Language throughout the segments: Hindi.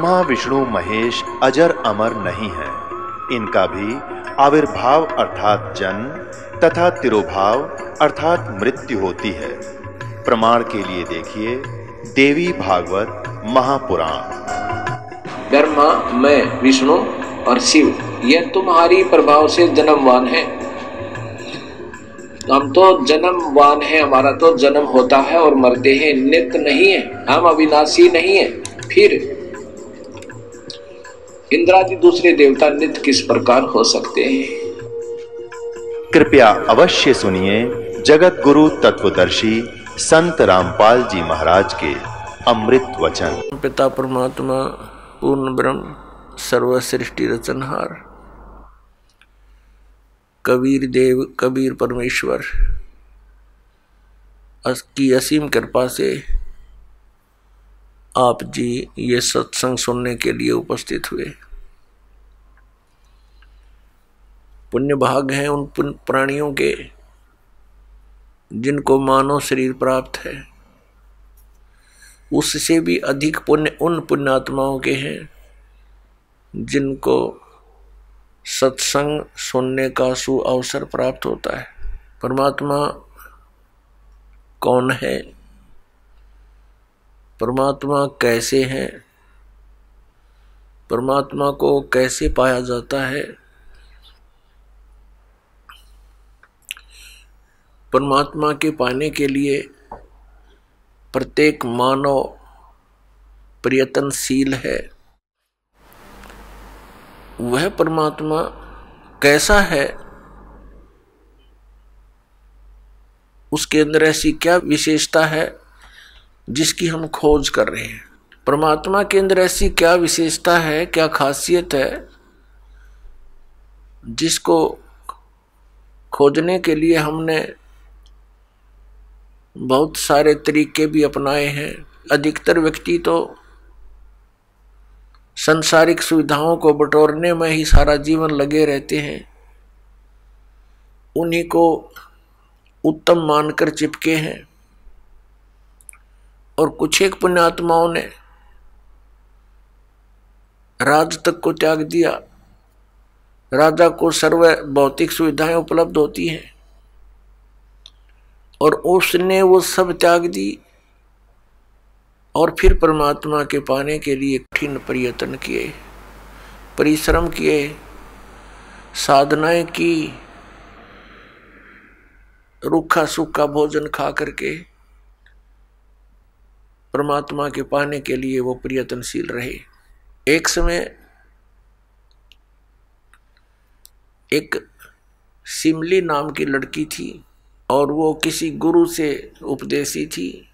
ब्रह्मा विष्णु महेश अजर अमर नहीं है। इनका भी आविर्भाव अर्थात जन्म तथा तिरोभाव अर्थात मृत्यु होती है। प्रमाण के लिए देखिए देवी भागवत महापुराण। ब्रह्मा, मैं, विष्णु और शिव ये तुम्हारी प्रभाव से जन्मवान है। हम तो जन्मवान है, हमारा तो जन्म होता है और मरते हैं, नित्य नहीं है, हम अविनाशी नहीं है। फिर इंद्रादि दूसरे देवता नित्य किस प्रकार हो सकते हैं? कृपया अवश्य सुनिए जगत गुरु तत्वदर्शी संत रामपाल जी महाराज के अमृत वचन। पिता परमात्मा पूर्ण ब्रह्म सर्व सृष्टि रचनहार कबीर देव कबीर परमेश्वर की असीम कृपा से आप जी ये सत्संग सुनने के लिए उपस्थित हुए। पुण्य भाग हैं उन प्राणियों के जिनको मानव शरीर प्राप्त है। उससे भी अधिक पुण्य उन पुण्यात्माओं के हैं जिनको सत्संग सुनने का सु अवसर प्राप्त होता है। परमात्मा कौन है, परमात्मा कैसे हैं, परमात्मा को कैसे पाया जाता है, परमात्मा के पाने के लिए प्रत्येक मानव प्रयत्नशील है। वह परमात्मा कैसा है, उसके अंदर ऐसी क्या विशेषता है जिसकी हम खोज कर रहे हैं। परमात्मा के अंदर ऐसी क्या विशेषता है, क्या खासियत है जिसको खोजने के लिए हमने बहुत सारे तरीके भी अपनाए हैं। अधिकतर व्यक्ति तो संसारिक सुविधाओं को बटोरने में ही सारा जीवन लगे रहते हैं, उन्हीं को उत्तम मानकर चिपके हैं। और कुछ एक पुण्यात्माओं ने राज तक को त्याग दिया। राजा को सर्व भौतिक सुविधाएं उपलब्ध होती हैं और उसने वो सब त्याग दी और फिर परमात्मा के पाने के लिए कठिन प्रयत्न किए, परिश्रम किए, साधनाएं की, रूखा सूखा भोजन खा करके परमात्मा के पाने के लिए वो प्रयत्नशील रहे। एक समय एक सिमली नाम की लड़की थी और वो किसी गुरु से उपदेशी थी,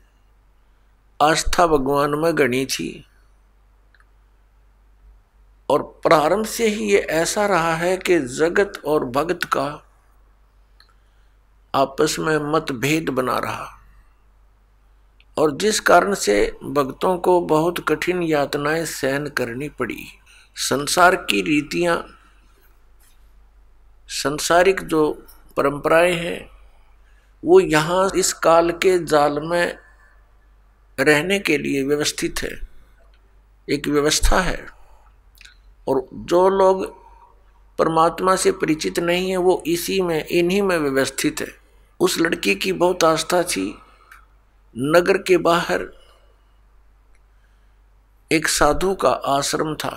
आस्था भगवान में गणी थी। और प्रारंभ से ही ये ऐसा रहा है कि जगत और भगत का आपस में मतभेद बना रहा और जिस कारण से भक्तों को बहुत कठिन यातनाएं सहन करनी पड़ी। संसार की रीतियां, संसारिक जो परंपराएं हैं वो यहाँ इस काल के जाल में रहने के लिए व्यवस्थित है, एक व्यवस्था है। और जो लोग परमात्मा से परिचित नहीं है वो इसी में, इन्हीं में व्यवस्थित है। उस लड़की की बहुत आस्था थी। नगर के बाहर एक साधु का आश्रम था।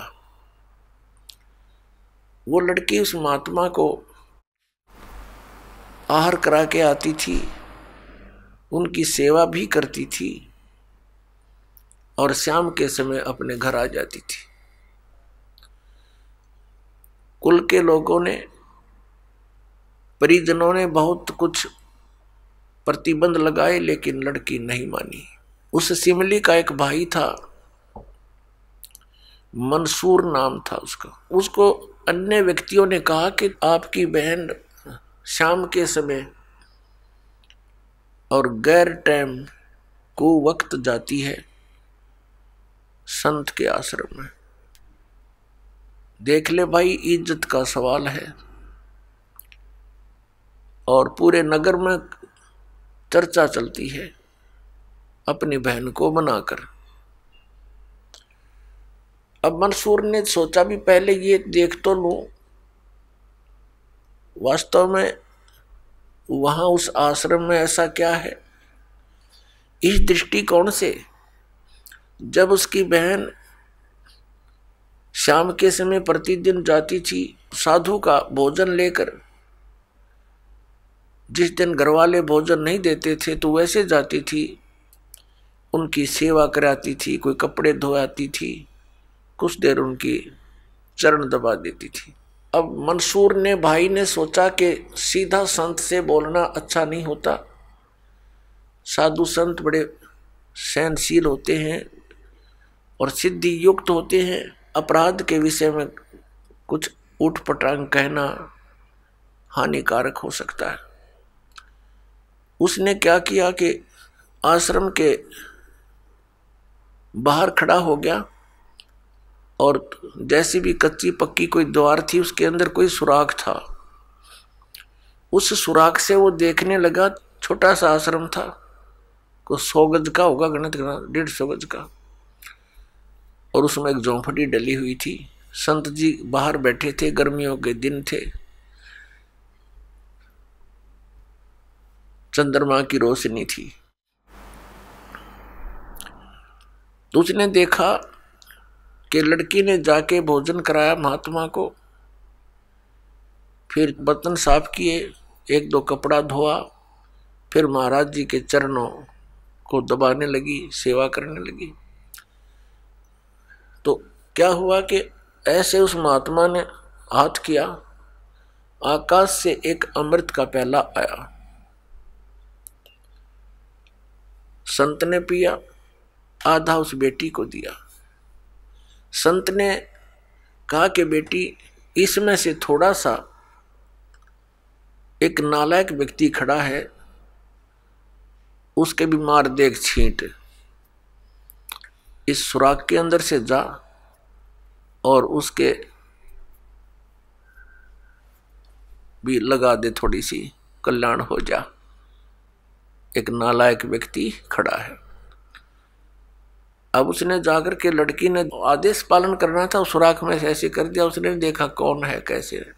वो लड़की उस महात्मा को आहार करा के आती थी, उनकी सेवा भी करती थी और शाम के समय अपने घर आ जाती थी। कुल के लोगों ने, परिजनों ने बहुत कुछ प्रतिबंध लगाए लेकिन लड़की नहीं मानी। उस सिमली का एक भाई था, मंसूर नाम था उसका। उसको अन्य व्यक्तियों ने कहा कि आपकी बहन शाम के समय और गैर टाइम को वक्त जाती है संत के आश्रम में। देख ले भाई, इज्जत का सवाल है। और पूरे नगर में चर्चा चलती है अपनी बहन को बनाकर। अब मंसूर ने सोचा भी पहले ये देख तो लूं वास्तव में वहां उस आश्रम में ऐसा क्या है। इस दृष्टिकोण से जब उसकी बहन शाम के समय प्रतिदिन जाती थी साधु का भोजन लेकर, जिस दिन घर वाले भोजन नहीं देते थे तो वैसे जाती थी, उनकी सेवा कराती थी, कोई कपड़े धोआती थी, कुछ देर उनकी चरण दबा देती थी। अब मंसूर ने भाई ने सोचा कि सीधा संत से बोलना अच्छा नहीं होता, साधु संत बड़े सहनशील होते हैं और सिद्धि युक्त होते हैं, अपराध के विषय में कुछ उठपटांग कहना हानिकारक हो सकता है। उसने क्या किया कि आश्रम के बाहर खड़ा हो गया और जैसी भी कच्ची पक्की कोई द्वार थी उसके अंदर कोई सुराख था, उस सुराख से वो देखने लगा। छोटा सा आश्रम था, को 100 गज का होगा, गणित करना 150 गज का, और उसमें एक झोंपड़ी डली हुई थी। संत जी बाहर बैठे थे, गर्मियों के दिन थे, चंद्रमा की रोशनी थी। तो उसने देखा कि लड़की ने जाके भोजन कराया महात्मा को, फिर बर्तन साफ किए, 1-2 कपड़ा धोआ, फिर महाराज जी के चरणों को दबाने लगी, सेवा करने लगी। तो क्या हुआ कि ऐसे उस महात्मा ने हाथ किया, आकाश से एक अमृत का प्याला आया, संत ने पिया, आधा उस बेटी को दिया। संत ने कहा कि बेटी इसमें से थोड़ा सा, एक नालायक व्यक्ति खड़ा है, उसके भी मार दे एक छींट, इस सुराख के अंदर से जा और उसके भी लगा दे, थोड़ी सी कल्याण हो जा, एक नालायक व्यक्ति खड़ा है। अब उसने जाकर के, लड़की ने आदेश पालन करना था, सुराख में से ऐसे कर दिया, उसने देखा कौन है कैसे है,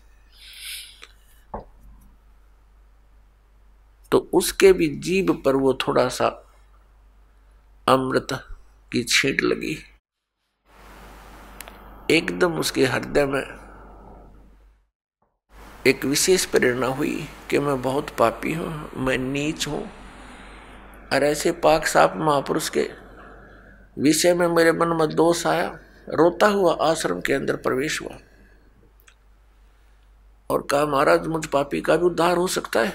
तो उसके भी जीभ पर वो थोड़ा सा अमृत की छींट लगी। एकदम उसके हृदय में एक विशेष प्रेरणा हुई कि मैं बहुत पापी हूं, मैं नीच हूं, और ऐसे पाक साफ महापुरुष के विषय में मेरे मन में दोष आया। रोता हुआ आश्रम के अंदर प्रवेश हुआ और कहा, महाराज मुझ पापी का भी उद्धार हो सकता है।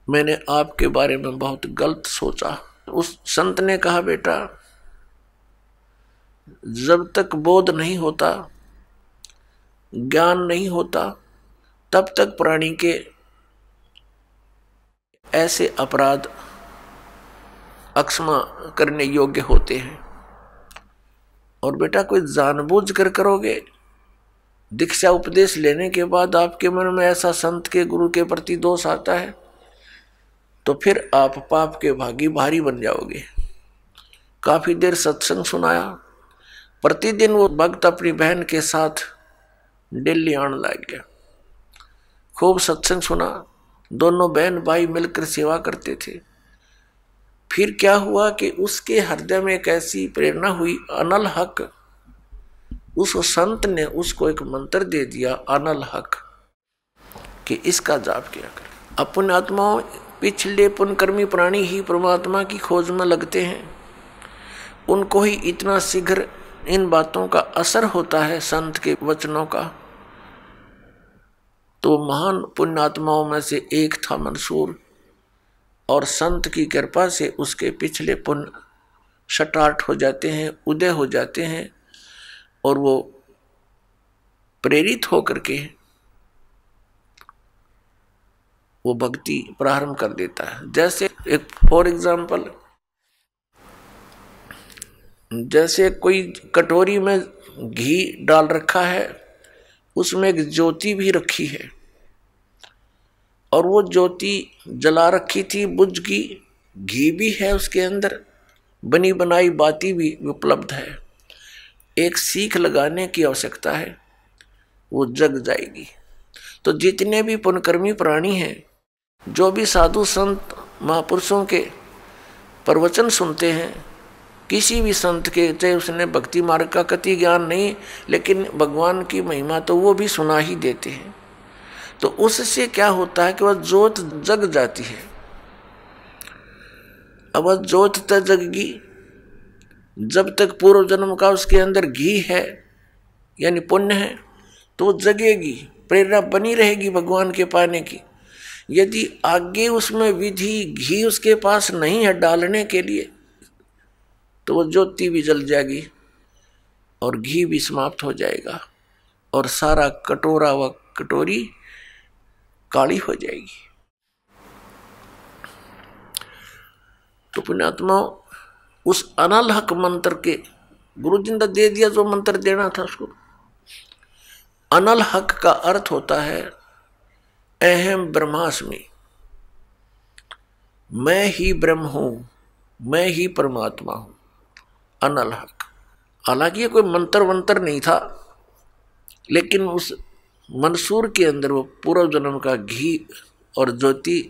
मैंने आपके बारे में बहुत गलत सोचा। उस संत ने कहा, बेटा जब तक बोध नहीं होता, ज्ञान नहीं होता, तब तक प्राणी के ऐसे अपराध अक्षमा करने योग्य होते हैं। और बेटा कोई जानबूझ कर करोगे, दीक्षा उपदेश लेने के बाद आपके मन में ऐसा संत के गुरु के प्रति दोष आता है तो फिर आप पाप के भागी भारी बन जाओगे। काफी देर सत्संग सुनाया, प्रतिदिन वो भक्त अपनी बहन के साथ दिल्ली आने लग गया, खूब सत्संग सुना, दोनों बहन भाई मिलकर सेवा करते थे। फिर क्या हुआ कि उसके हृदय में एक ऐसी प्रेरणा हुई, अनल हक, उस संत ने उसको एक मंत्र दे दिया, अनल हक, कि इसका जाप किया कर। अपने आत्माओं, पिछले पुण्यकर्मी प्राणी ही परमात्मा की खोज में लगते हैं, उनको ही इतना शीघ्र इन बातों का असर होता है संत के वचनों का। तो महान पुण्यात्माओं में से एक था मंसूर, और संत की कृपा से उसके पिछले पुण्य शटार्ट हो जाते हैं, उदय हो जाते हैं, और वो प्रेरित होकर के वो भक्ति प्रारंभ कर देता है। जैसे एक फॉर एग्जाम्पल, जैसे कोई कटोरी में घी डाल रखा है, उसमें एक ज्योति भी रखी है, और वो ज्योति जला रखी थी, बुझ गई, घी भी है उसके अंदर, बनी बनाई बातें भी उपलब्ध है। एक सीख लगाने की आवश्यकता है, वो जग जाएगी। तो जितने भी पुण्यकर्मी प्राणी हैं, जो भी साधु संत महापुरुषों के प्रवचन सुनते हैं, किसी भी संत के, चाहे उसने भक्ति मार्ग का कति ज्ञान नहीं, लेकिन भगवान की महिमा तो वो भी सुना ही देते हैं। तो उससे क्या होता है कि वह ज्योत जग जाती है। अब वह ज्योत तक जगेगी जब तक पूर्व जन्म का उसके अंदर घी है, यानी पुण्य है, तो वो जगेगी, प्रेरणा बनी रहेगी भगवान के पाने की। यदि आगे उसमें विधि घी उसके पास नहीं है डालने के लिए, तो वो ज्योति भी जल जाएगी और घी भी समाप्त हो जाएगा और सारा कटोरा व कटोरी काली हो जाएगी। तो पुण्यात्मा उस अनल हक मंत्र के गुरु जी ने दे दिया, जो मंत्र देना था उसको। अनल हक का अर्थ होता है अहम ब्रह्मास्मि, मैं ही ब्रह्म हूं, मैं ही परमात्मा हूं, अनल हक। हालांकि ये कोई मंत्र वंत्र नहीं था, लेकिन उस मंसूर के अंदर वो पूर्व जन्म का घी और ज्योति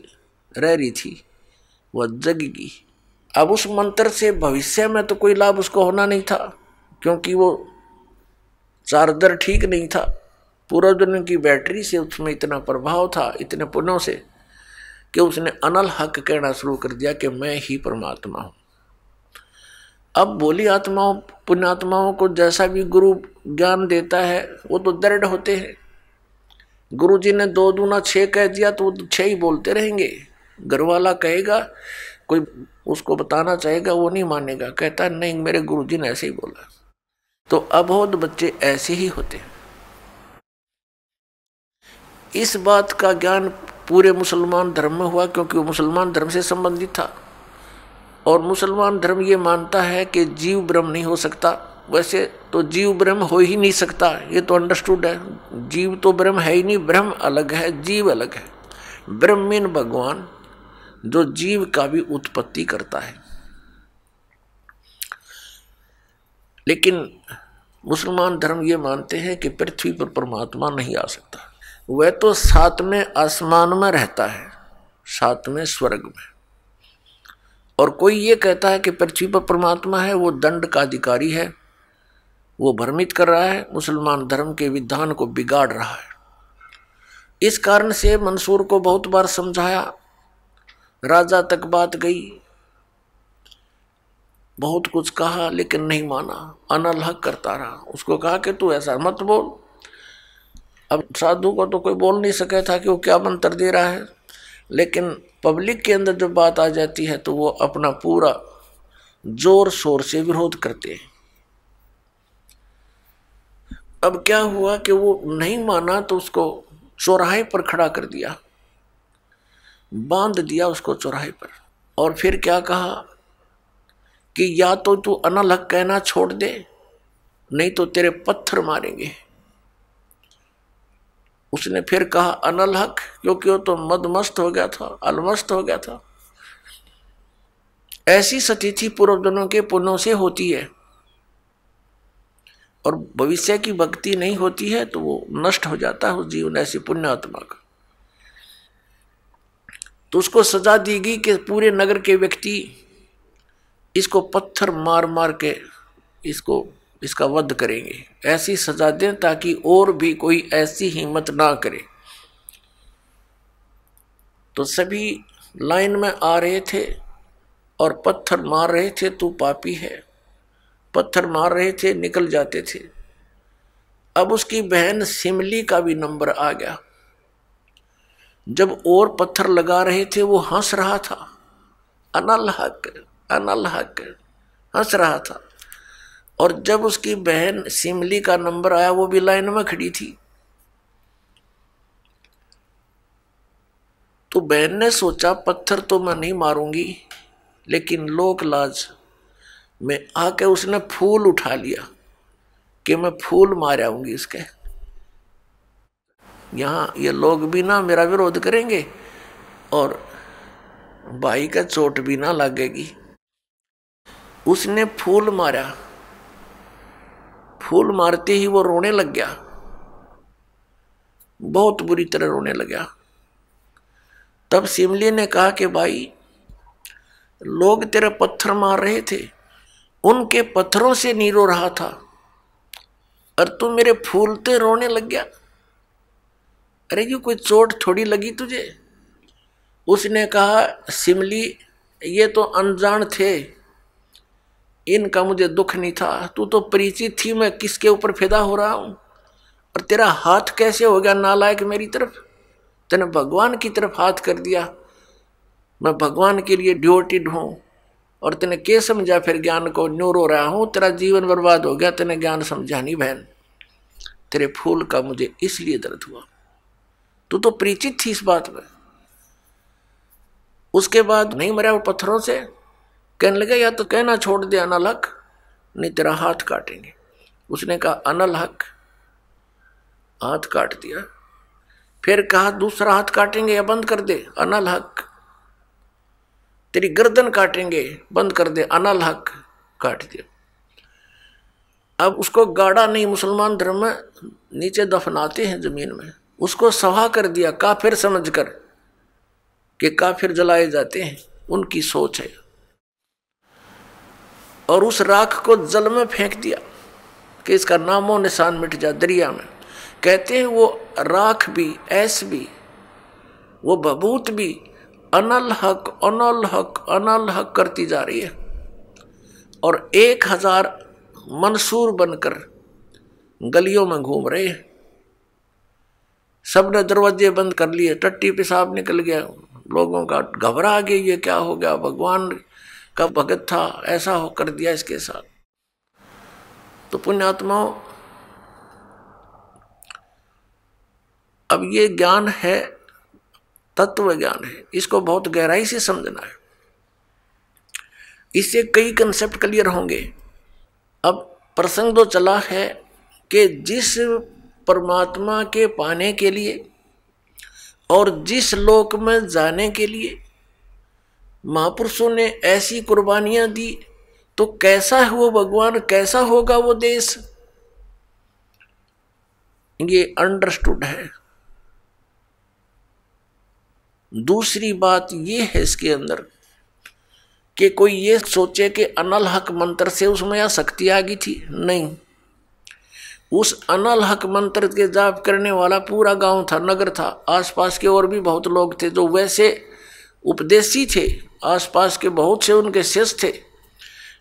रह रही थी, वह जगेगी। अब उस मंत्र से भविष्य में तो कोई लाभ उसको होना नहीं था, क्योंकि वो चार्जर ठीक नहीं था। पूर्व जन्म की बैटरी से उसमें इतना प्रभाव था, इतने पुण्यों से, कि उसने अनल हक कहना शुरू कर दिया कि मैं ही परमात्मा हूं। अब भोली आत्माओं पुण्यात्माओं को जैसा भी गुरु ज्ञान देता है, वो तो दृढ़ होते हैं। गुरु जी ने 2 दूना 6 कह दिया तो वो 6 ही बोलते रहेंगे। घरवाला कहेगा, कोई उसको बताना चाहेगा, वो नहीं मानेगा, कहता नहीं मेरे गुरु जी ने ऐसे ही बोला। तो अबोध बच्चे ऐसे ही होते हैं। इस बात का ज्ञान पूरे मुसलमान धर्म में हुआ, क्योंकि वो मुसलमान धर्म से संबंधित था। और मुसलमान धर्म ये मानता है कि जीव ब्रह्म नहीं हो सकता। वैसे तो जीव ब्रह्म हो ही नहीं सकता, ये तो अंडरस्टूड है। जीव तो ब्रह्म है ही नहीं, ब्रह्म अलग है, जीव अलग है। ब्रह्म मीन भगवान, जो जीव का भी उत्पत्ति करता है। लेकिन मुसलमान धर्म ये मानते हैं कि पृथ्वी पर परमात्मा नहीं आ सकता। वह तो 7वें आसमान में रहता है, 7वें स्वर्ग में। और कोई ये कहता है कि पृथ्वी पर परमात्मा है, वो दंड का अधिकारी है, वो भ्रमित कर रहा है, मुसलमान धर्म के विधान को बिगाड़ रहा है। इस कारण से मंसूर को बहुत बार समझाया, राजा तक बात गई, बहुत कुछ कहा, लेकिन नहीं माना, अनल हक करता रहा। उसको कहा कि तू ऐसा मत बोल। अब साधु को तो कोई बोल नहीं सके था कि वो क्या मंत्र दे रहा है, लेकिन पब्लिक के अंदर जब बात आ जाती है तो वो अपना पूरा जोर शोर से विरोध करते हैं। अब क्या हुआ कि वो नहीं माना, तो उसको चौराहे पर खड़ा कर दिया, बांध दिया उसको चौराहे पर। और फिर क्या कहा कि या तो तू अनल हक कहना छोड़ दे, नहीं तो तेरे पत्थर मारेंगे। उसने फिर कहा अनल हक, क्योंकि वो तो मदमस्त हो गया था, अलमस्त हो गया था। ऐसी स्थिति पूर्व जन्मों के पुण्यों से होती है, और भविष्य की भक्ति नहीं होती है तो वो नष्ट हो जाता है उस जीवन, ऐसी पुण्य आत्मा का। तो उसको सजा दी गई कि पूरे नगर के व्यक्ति इसको पत्थर मार मार के इसका वध करेंगे। ऐसी सजा दें ताकि और भी कोई ऐसी हिम्मत ना करे। तो सभी लाइन में आ रहे थे और पत्थर मार रहे थे, तू पापी है, पत्थर मार रहे थे, निकल जाते थे। अब उसकी बहन सिमली का भी नंबर आ गया। जब और पत्थर लगा रहे थे वो हंस रहा था, अनल हक अनल हक हंस रहा था। और जब उसकी बहन सिमली का नंबर आया, वो भी लाइन में खड़ी थी। तो बहन ने सोचा पत्थर तो मैं नहीं मारूंगी, लेकिन लोक लाज में आके उसने फूल उठा लिया कि मैं फूल मार आऊंगी इसके। यहाँ ये लोग भी ना मेरा विरोध करेंगे और भाई का चोट भी ना लगेगी। उसने फूल मारा, फूल मारते ही वो रोने लग गया, बहुत बुरी तरह रोने लगा। तब सिमली ने कहा कि भाई, लोग तेरे पत्थर मार रहे थे, उनके पत्थरों से नहीं रो रहा था, और तू मेरे फूलते रोने लग गया। अरे ये कोई चोट थोड़ी लगी तुझे? उसने कहा, सिमली ये तो अनजान थे, इनका मुझे दुख नहीं था, तू तो परिचित थी मैं किसके ऊपर फिदा हो रहा हूं, और तेरा हाथ कैसे हो गया नालायक मेरी तरफ? तूने भगवान की तरफ हाथ कर दिया, मैं भगवान के लिए ड्यूटीड हूं, और तूने क्या समझा फिर ज्ञान को? न्यू रो रहा हूं, तेरा जीवन बर्बाद हो गया, तूने ज्ञान समझा नहीं बहन, तेरे फूल का मुझे इसलिए दर्द हुआ, तू तो परिचित थी इस बात में। उसके बाद नहीं मरा वो पत्थरों से, कहने लगा या तो कहना छोड़ दे अनल हक, नहीं तेरा हाथ काटेंगे। उसने कहा अनल हक, हाथ काट दिया। फिर कहा दूसरा हाथ काटेंगे या बंद कर दे, अनल हक। तेरी गर्दन काटेंगे, बंद कर दे, अनल हक, काट दिया। अब उसको गाड़ा नहीं, मुसलमान धर्म में नीचे दफनाते हैं जमीन में, उसको सवा कर दिया काफिर समझकर कि काफिर जलाए जाते हैं, उनकी सोच है। और उस राख को जल में फेंक दिया कि इसका नामो निशान मिट जा, दरिया में। कहते हैं वो राख भी, ऐस भी, वो बबूत भी अनल हक अनल हक अनल हक करती जा रही है। और 1000 मंसूर बनकर गलियों में घूम रहे हैं। सबने दरवाजे बंद कर लिए, टट्टी पेशाब निकल गया, लोगों का घबरा गया, ये क्या हो गया, भगवान का भगत था, ऐसा हो कर दिया इसके साथ। तो पुण्यात्माओं, अब ये ज्ञान है, तत्व ज्ञान है, इसको बहुत गहराई से समझना है, इससे कई कंसेप्ट क्लियर होंगे। अब प्रसंग तो चला है कि जिस परमात्मा के पाने के लिए और जिस लोक में जाने के लिए महापुरुषों ने ऐसी कुर्बानियां दी, तो कैसा है वो भगवान, कैसा होगा वो देश, ये अंडरस्टूड है। दूसरी बात ये है इसके अंदर कि कोई ये सोचे कि अनल हक मंत्र से उसमें या शक्ति आ गई थी, नहीं। उस अनल हक मंत्र के जाप करने वाला पूरा गांव था, नगर था, आसपास के और भी बहुत लोग थे जो वैसे उपदेशी थे, आसपास के बहुत से उनके शिष्य थे,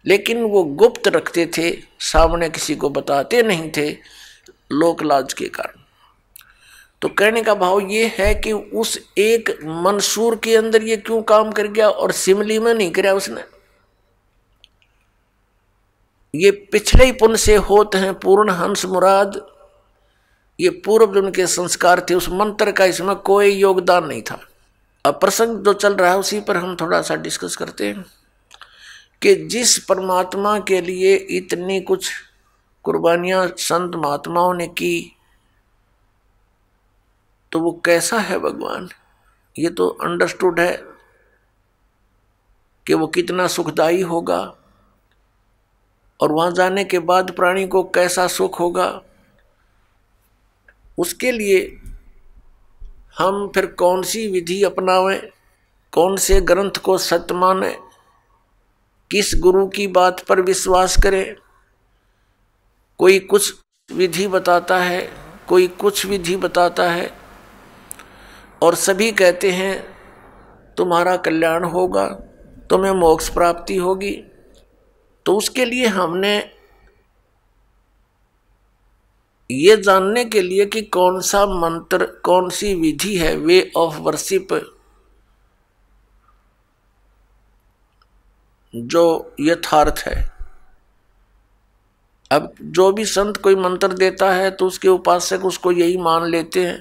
लेकिन वो गुप्त रखते थे, सामने किसी को बताते नहीं थे, लोक लाज के कारण। तो कहने का भाव ये है कि उस एक मंसूर के अंदर ये क्यों काम कर गया और सिमली में नहीं कराया उसने? ये पिछले ही पुण्य से होते हैं पूर्ण हंस मुराद, ये पूर्व जन्म के संस्कार थे, उस मंत्र का इसमें कोई योगदान नहीं था। अब प्रसंग जो चल रहा है उसी पर हम थोड़ा सा डिस्कस करते हैं कि जिस परमात्मा के लिए इतनी कुछ कुर्बानियां संत महात्माओं ने की, तो वो कैसा है भगवान, ये तो अंडरस्टूड है कि वो कितना सुखदायी होगा, और वहां जाने के बाद प्राणी को कैसा सुख होगा। उसके लिए हम फिर कौन सी विधि अपनावें, कौन से ग्रंथ को सत्य माने, किस गुरु की बात पर विश्वास करें। कोई कुछ विधि बताता है, कोई कुछ विधि बताता है, और सभी कहते हैं तुम्हारा कल्याण होगा, तुम्हें मोक्ष प्राप्ति होगी। तो उसके लिए हमने ये जानने के लिए कि कौन सा मंत्र, कौन सी विधि है, वे ऑफ वर्शिप, जो यथार्थ है। अब जो भी संत कोई मंत्र देता है तो उसके उपासक उसको यही मान लेते हैं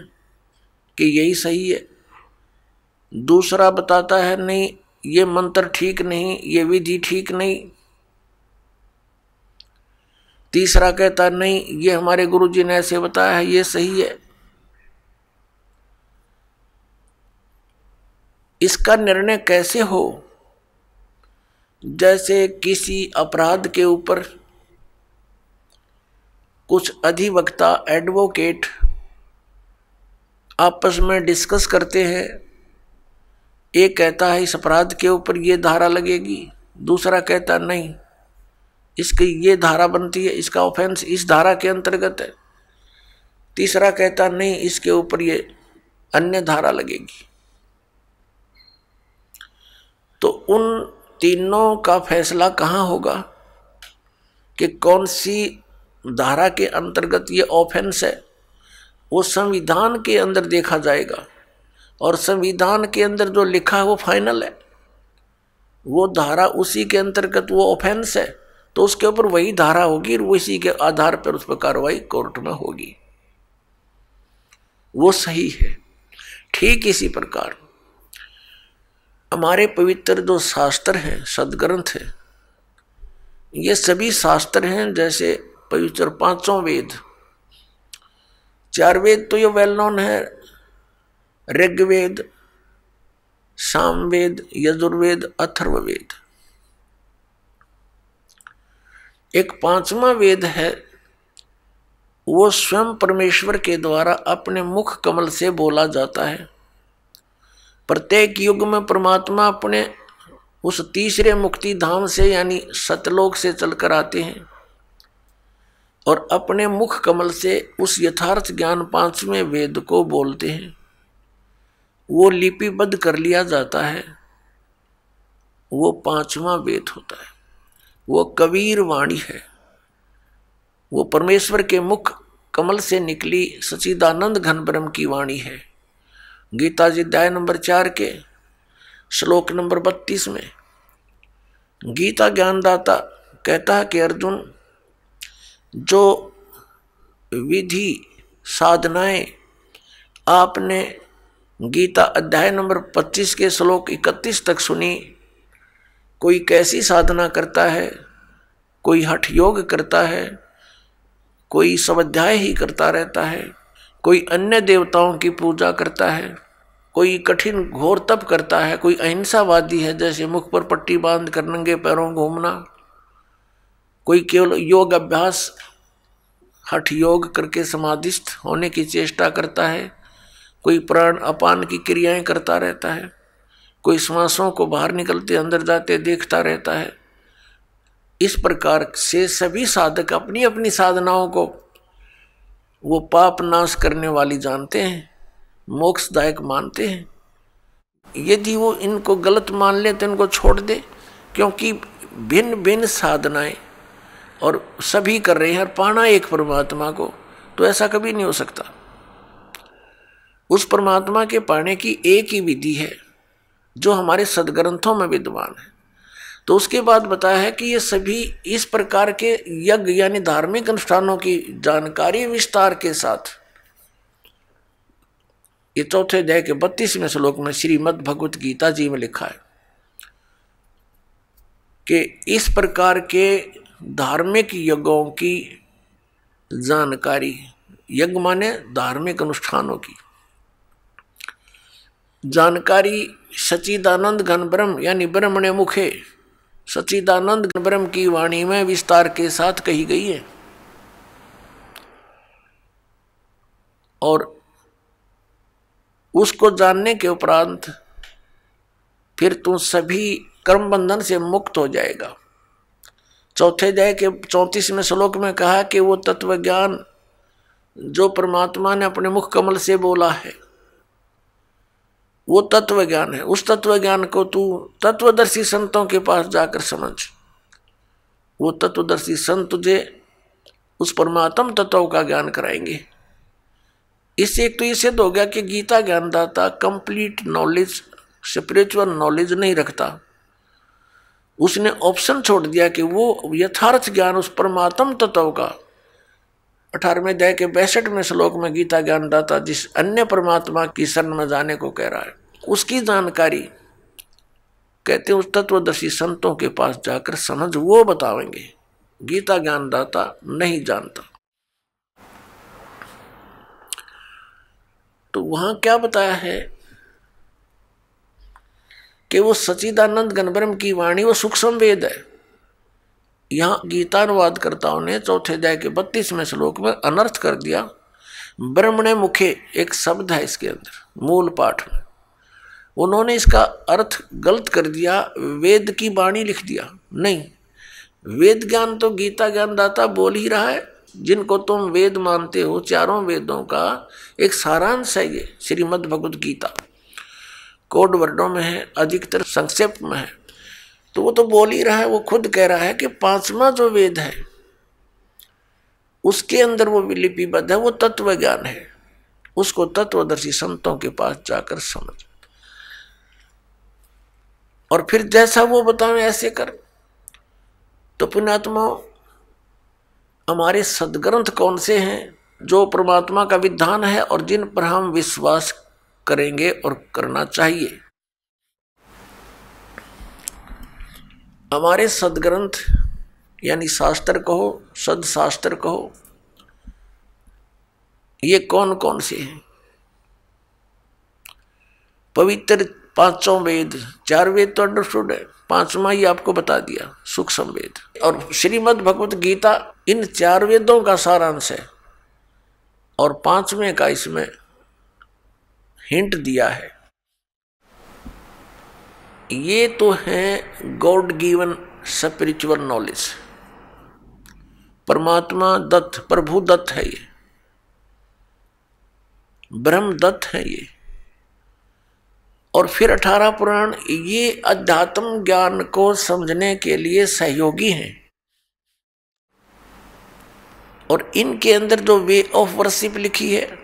कि यही सही है। दूसरा बताता है नहीं ये मंत्र ठीक नहीं, ये विधि ठीक नहीं। तीसरा कहता है नहीं ये हमारे गुरुजी ने ऐसे बताया है, ये सही है। इसका निर्णय कैसे हो? जैसे किसी अपराध के ऊपर कुछ अधिवक्ता एडवोकेट आपस में डिस्कस करते हैं। एक कहता है इस अपराध के ऊपर ये धारा लगेगी, दूसरा कहता नहीं इसकी ये धारा बनती है, इसका ऑफेंस इस धारा के अंतर्गत है, तीसरा कहता नहीं इसके ऊपर ये अन्य धारा लगेगी। तो उन तीनों का फैसला कहाँ होगा कि कौन सी धारा के अंतर्गत ये ऑफेंस है? वो संविधान के अंदर देखा जाएगा, और संविधान के अंदर जो लिखा है वो फाइनल है, वो धारा उसी के अंतर्गत वो ऑफेंस है, तो उसके ऊपर वही धारा होगी और उसी के आधार पर उस पर कार्रवाई कोर्ट में होगी, वो सही है। ठीक इसी प्रकार हमारे पवित्र जो शास्त्र हैं, सदग्रंथ हैं, ये सभी शास्त्र हैं जैसे पवित्र पांचों वेद, चार वेद तो ये वेल नोन है, ऋग्वेद, सामवेद, यजुर्वेद, अथर्ववेद। एक पांचवा वेद है, वो स्वयं परमेश्वर के द्वारा अपने मुख कमल से बोला जाता है। प्रत्येक युग में परमात्मा अपने उस तीसरे मुक्ति धाम से यानी सतलोक से चलकर आते हैं और अपने मुख कमल से उस यथार्थ ज्ञान पांचवें वेद को बोलते हैं। वो लिपिबद्ध कर लिया जाता है, वो पांचवा वेद होता है, वो कबीर वाणी है, वो परमेश्वर के मुख कमल से निकली सच्चिदानंद घन ब्रह्म की वाणी है। गीता जी अध्याय नंबर 4 के श्लोक नंबर 32 में गीता ज्ञानदाता कहता है कि अर्जुन, जो विधि साधनाएं आपने गीता अध्याय नंबर 25 के श्लोक 31 तक सुनी, कोई कैसी साधना करता है, कोई हठ योग करता है, कोई स्वाध्याय ही करता रहता है, कोई अन्य देवताओं की पूजा करता है, कोई कठिन घोर तप करता है, कोई अहिंसावादी है जैसे मुख पर पट्टी बांध कर नंगे पैरों घूमना, कोई केवल योग अभ्यास हठ योग करके समाधिस्थ होने की चेष्टा करता है, कोई प्राण अपान की क्रियाएं करता रहता है, कोई श्वासों को बाहर निकलते अंदर जाते देखता रहता है। इस प्रकार से सभी साधक अपनी अपनी साधनाओं को वो पाप नाश करने वाली जानते हैं, मोक्षदायक मानते हैं। यदि वो इनको गलत मान ले तो इनको छोड़ दे, क्योंकि भिन्न भिन्न साधनाएं और सभी कर रहे हैं और पाना एक परमात्मा को, तो ऐसा कभी नहीं हो सकता। उस परमात्मा के पाने की एक ही विधि है जो हमारे सदग्रंथों में विद्यमान है। तो उसके बाद बताया है कि ये सभी इस प्रकार के यज्ञ यानी धार्मिक अनुष्ठानों की जानकारी विस्तार के साथ ये चौथे अध्याय के 32वें श्लोक में श्रीमद् भगवत गीता जी में लिखा है कि इस प्रकार के धार्मिक यज्ञों की जानकारी, यज्ञ माने धार्मिक अनुष्ठानों की जानकारी सच्चिदानंद घन ब्रह्म यानी ब्रह्मणे मुखे सच्चिदानंद घन ब्रह्म की वाणी में विस्तार के साथ कही गई है। और उसको जानने के उपरांत फिर तू सभी कर्म बंधन से मुक्त हो जाएगा। चौथे अध्याय के 34वें श्लोक में कहा कि वो तत्व ज्ञान जो परमात्मा ने अपने मुख कमल से बोला है वो तत्व ज्ञान है। उस तत्व ज्ञान को तू तत्वदर्शी संतों के पास जाकर समझ। वो तत्वदर्शी संत तुझे उस परमात्म तत्व का ज्ञान कराएंगे। इससे एक तो ये सिद्ध हो गया कि गीता ज्ञानदाता कंप्लीट नॉलेज, स्पिरिचुअल नॉलेज नहीं रखता। उसने ऑप्शन छोड़ दिया कि वो यथार्थ ज्ञान उस परमात्म तत्व का 18वें अध्याय के 62वें श्लोक में गीता ज्ञानदाता जिस अन्य परमात्मा की शरण में जाने को कह रहा है, उसकी जानकारी कहते हैं उस तत्वदर्शी संतों के पास जाकर समझ, वो बताएंगे। गीता ज्ञानदाता नहीं जानता। तो वहां क्या बताया है कि वो सच्चिदानंद घन ब्रह्म की वाणी वो सूक्ष्म वेद है। यहाँ गीतानुवादकर्ताओं ने चौथे अध्याय के 32वें श्लोक में अनर्थ कर दिया। ब्रह्मणे मुखे एक शब्द है इसके अंदर मूल पाठ में, उन्होंने इसका अर्थ गलत कर दिया, वेद की वाणी लिख दिया। नहीं, वेद ज्ञान तो गीता ज्ञानदाता बोल ही रहा है, जिनको तुम वेद मानते हो, चारों वेदों का एक सारांश है ये श्रीमद् भगवद गीता। कोड वर्डों में है, अधिकतर संक्षेप में है, तो वो तो बोल ही रहा है। वो खुद कह रहा है कि पांचवा जो वेद है उसके अंदर वो लिपिबद्ध है, वो तत्व ज्ञान है। उसको तत्वदर्शी संतों के पास जाकर समझ, और फिर जैसा वो बताएं ऐसे कर। तो पुण्यात्मा, हमारे सदग्रंथ कौन से हैं जो परमात्मा का विधान है और जिन पर हम विश्वास करेंगे और करना चाहिए? हमारे सदग्रंथ यानी शास्त्र कहो, सदशास्त्र कहो, ये कौन कौन से हैं? पवित्र पांचों वेद, चार वेद तो अंडरस्टूड है, पांचवा ही आपको बता दिया सूक्ष्म वेद। और श्रीमद् भगवत गीता इन चार वेदों का सारांश है, और पांचवें का इसमें हिंट दिया है। ये तो है गॉड गिवन स्पिरिचुअल नॉलेज, परमात्मा दत्त, प्रभु दत्त है ये, ब्रह्म दत्त है ये। और फिर 18 पुराण ये अध्यात्म ज्ञान को समझने के लिए सहयोगी हैं। और इनके अंदर जो वे ऑफ वर्शिप लिखी है,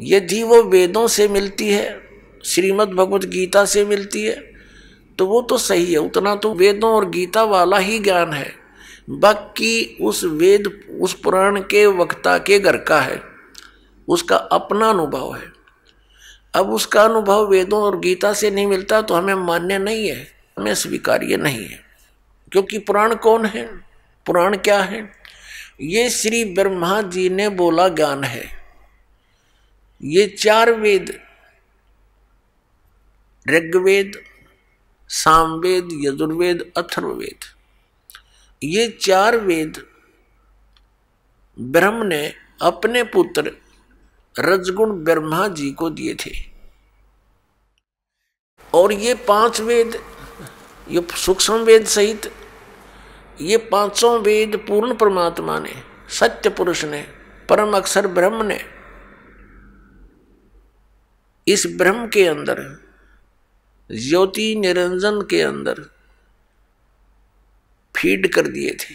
यदि वो वेदों से मिलती है, श्रीमद् भगवत गीता से मिलती है, तो वो तो सही है, उतना तो वेदों और गीता वाला ही ज्ञान है। बाकी उस वेद, उस पुराण के वक्ता के घर का है, उसका अपना अनुभव है। अब उसका अनुभव वेदों और गीता से नहीं मिलता तो हमें मान्य नहीं है, हमें स्वीकार्य नहीं है। क्योंकि पुराण कौन है? पुराण क्या है? ये श्री ब्रह्मा जी ने बोला ज्ञान है। ये चार वेद, ऋग्वेद, सामवेद, यजुर्वेद, अथर्ववेद, ये चार वेद ब्रह्म ने अपने पुत्र रजगुण ब्रह्मा जी को दिए थे। और ये पांच वेद, ये सूक्ष्म वेद सहित ये पांचों वेद पूर्ण परमात्मा ने, सत्य पुरुष ने, परम अक्षर ब्रह्म ने इस ब्रह्म के अंदर, ज्योति निरंजन के अंदर फीड कर दिए थे।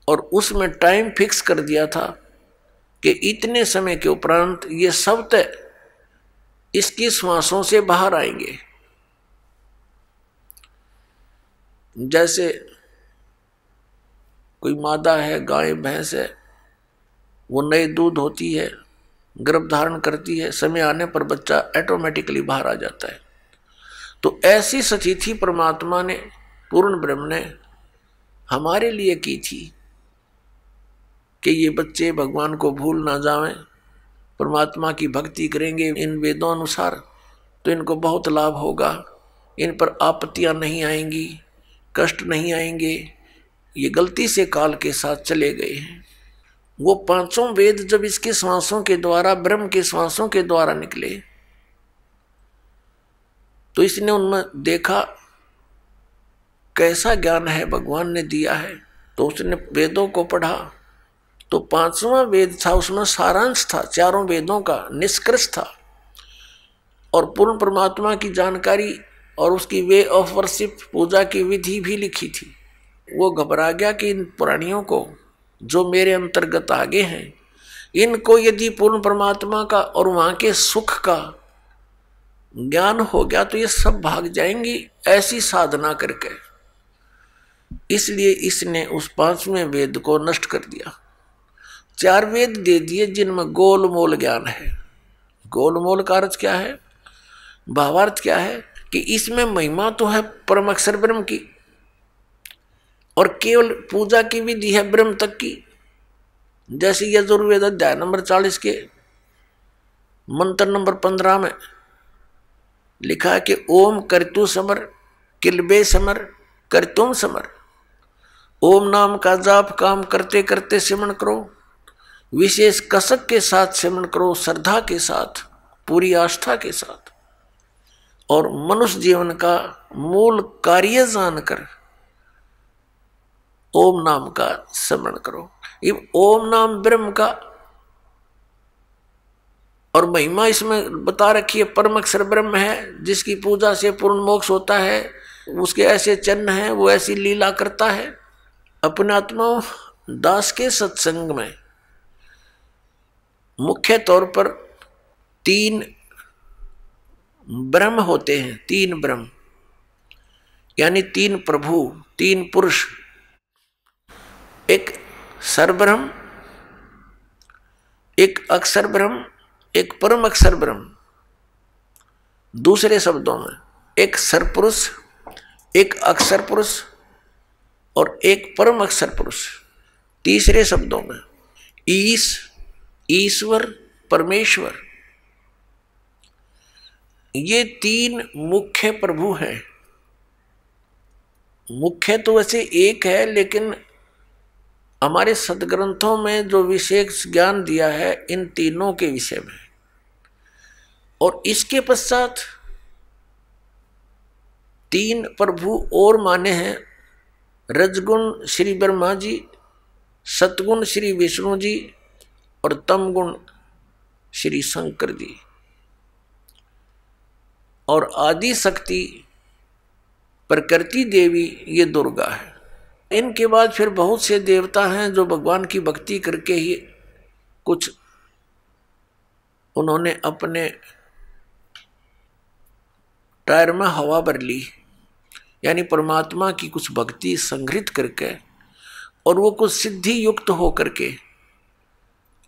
और उसमें टाइम फिक्स कर दिया था कि इतने समय के उपरांत ये सब तय इसकी श्वासों से बाहर आएंगे। जैसे कोई मादा है, गाय भैंस है, वो नए दूध होती है, गर्भ धारण करती है, समय आने पर बच्चा ऑटोमेटिकली बाहर आ जाता है। तो ऐसी सतिथि परमात्मा ने, पूर्ण ब्रह्म ने हमारे लिए की थी कि ये बच्चे भगवान को भूल ना जाएं, परमात्मा की भक्ति करेंगे इन वेदों अनुसार तो इनको बहुत लाभ होगा, इन पर आपत्तियां नहीं आएंगी, कष्ट नहीं आएंगे। ये गलती से काल के साथ चले गए हैं। वो पांचों वेद जब इसके श्वासों के द्वारा, ब्रह्म के श्वासों के द्वारा निकले, तो इसने उनमें देखा कैसा ज्ञान है भगवान ने दिया है। तो उसने वेदों को पढ़ा, तो पांचवा वेद था, उसमें सारांश था, चारों वेदों का निष्कर्ष था, और पूर्ण परमात्मा की जानकारी और उसकी वे ऑफ वर्शिप, पूजा की विधि भी लिखी थी। वो घबरा गया कि इन प्राणियों को जो मेरे अंतर्गत आगे हैं, इनको यदि पूर्ण परमात्मा का और वहां के सुख का ज्ञान हो गया तो ये सब भाग जाएंगी ऐसी साधना करके। इसलिए इसने उस पांचवें वेद को नष्ट कर दिया। चार वेद दे दिए जिनमें गोलमोल ज्ञान है। गोलमोल का अर्थ क्या है? भावार्थ क्या है कि इसमें महिमा तो है परम अक्षर ब्रह्म की, और केवल पूजा की विधि है ब्रह्म तक की। जैसे यजुर्वेद अध्याय नंबर 40 के मंत्र नंबर 15 में लिखा है कि ओम करतु समर किलबे समर करतुम समर। ओम नाम का जाप काम करते करते सिमरण करो, विशेष कसक के साथ सिमरण करो, श्रद्धा के साथ, पूरी आस्था के साथ, और मनुष्य जीवन का मूल कार्य जानकर ओम नाम का स्मरण करो। ये ओम नाम ब्रह्म का और महिमा इसमें बता रखी है। परम अक्षर ब्रह्म है, जिसकी पूजा से पूर्ण मोक्ष होता है। उसके ऐसे चिन्ह हैं, वो ऐसी लीला करता है। अपने आत्मा दास के सत्संग में मुख्य तौर पर 3 ब्रह्म होते हैं। 3 ब्रह्म यानी 3 प्रभु, 3 पुरुष। एक सरब्रह्म, एक अक्षर ब्रह्म, एक परम अक्षर ब्रह्म। दूसरे शब्दों में एक सरपुरुष, एक अक्षर पुरुष और एक परम अक्षर पुरुष। तीसरे शब्दों में ईश्वर, परमेश्वर। ये 3 मुख्य प्रभु हैं। मुख्य तो वैसे एक है, लेकिन हमारे सदग्रंथों में जो विशेष ज्ञान दिया है इन तीनों के विषय में। और इसके पश्चात 3 प्रभु और माने हैं। रजगुण श्री ब्रह्मा जी, सतगुण श्री विष्णु जी और तमगुण श्री शंकर जी, और आदि शक्ति प्रकृति देवी ये दुर्गा है। इनके बाद फिर बहुत से देवता हैं जो भगवान की भक्ति करके ही कुछ उन्होंने अपने टायर में हवा भर ली, यानी परमात्मा की कुछ भक्ति संग्रहित करके, और वो कुछ सिद्धि युक्त हो करके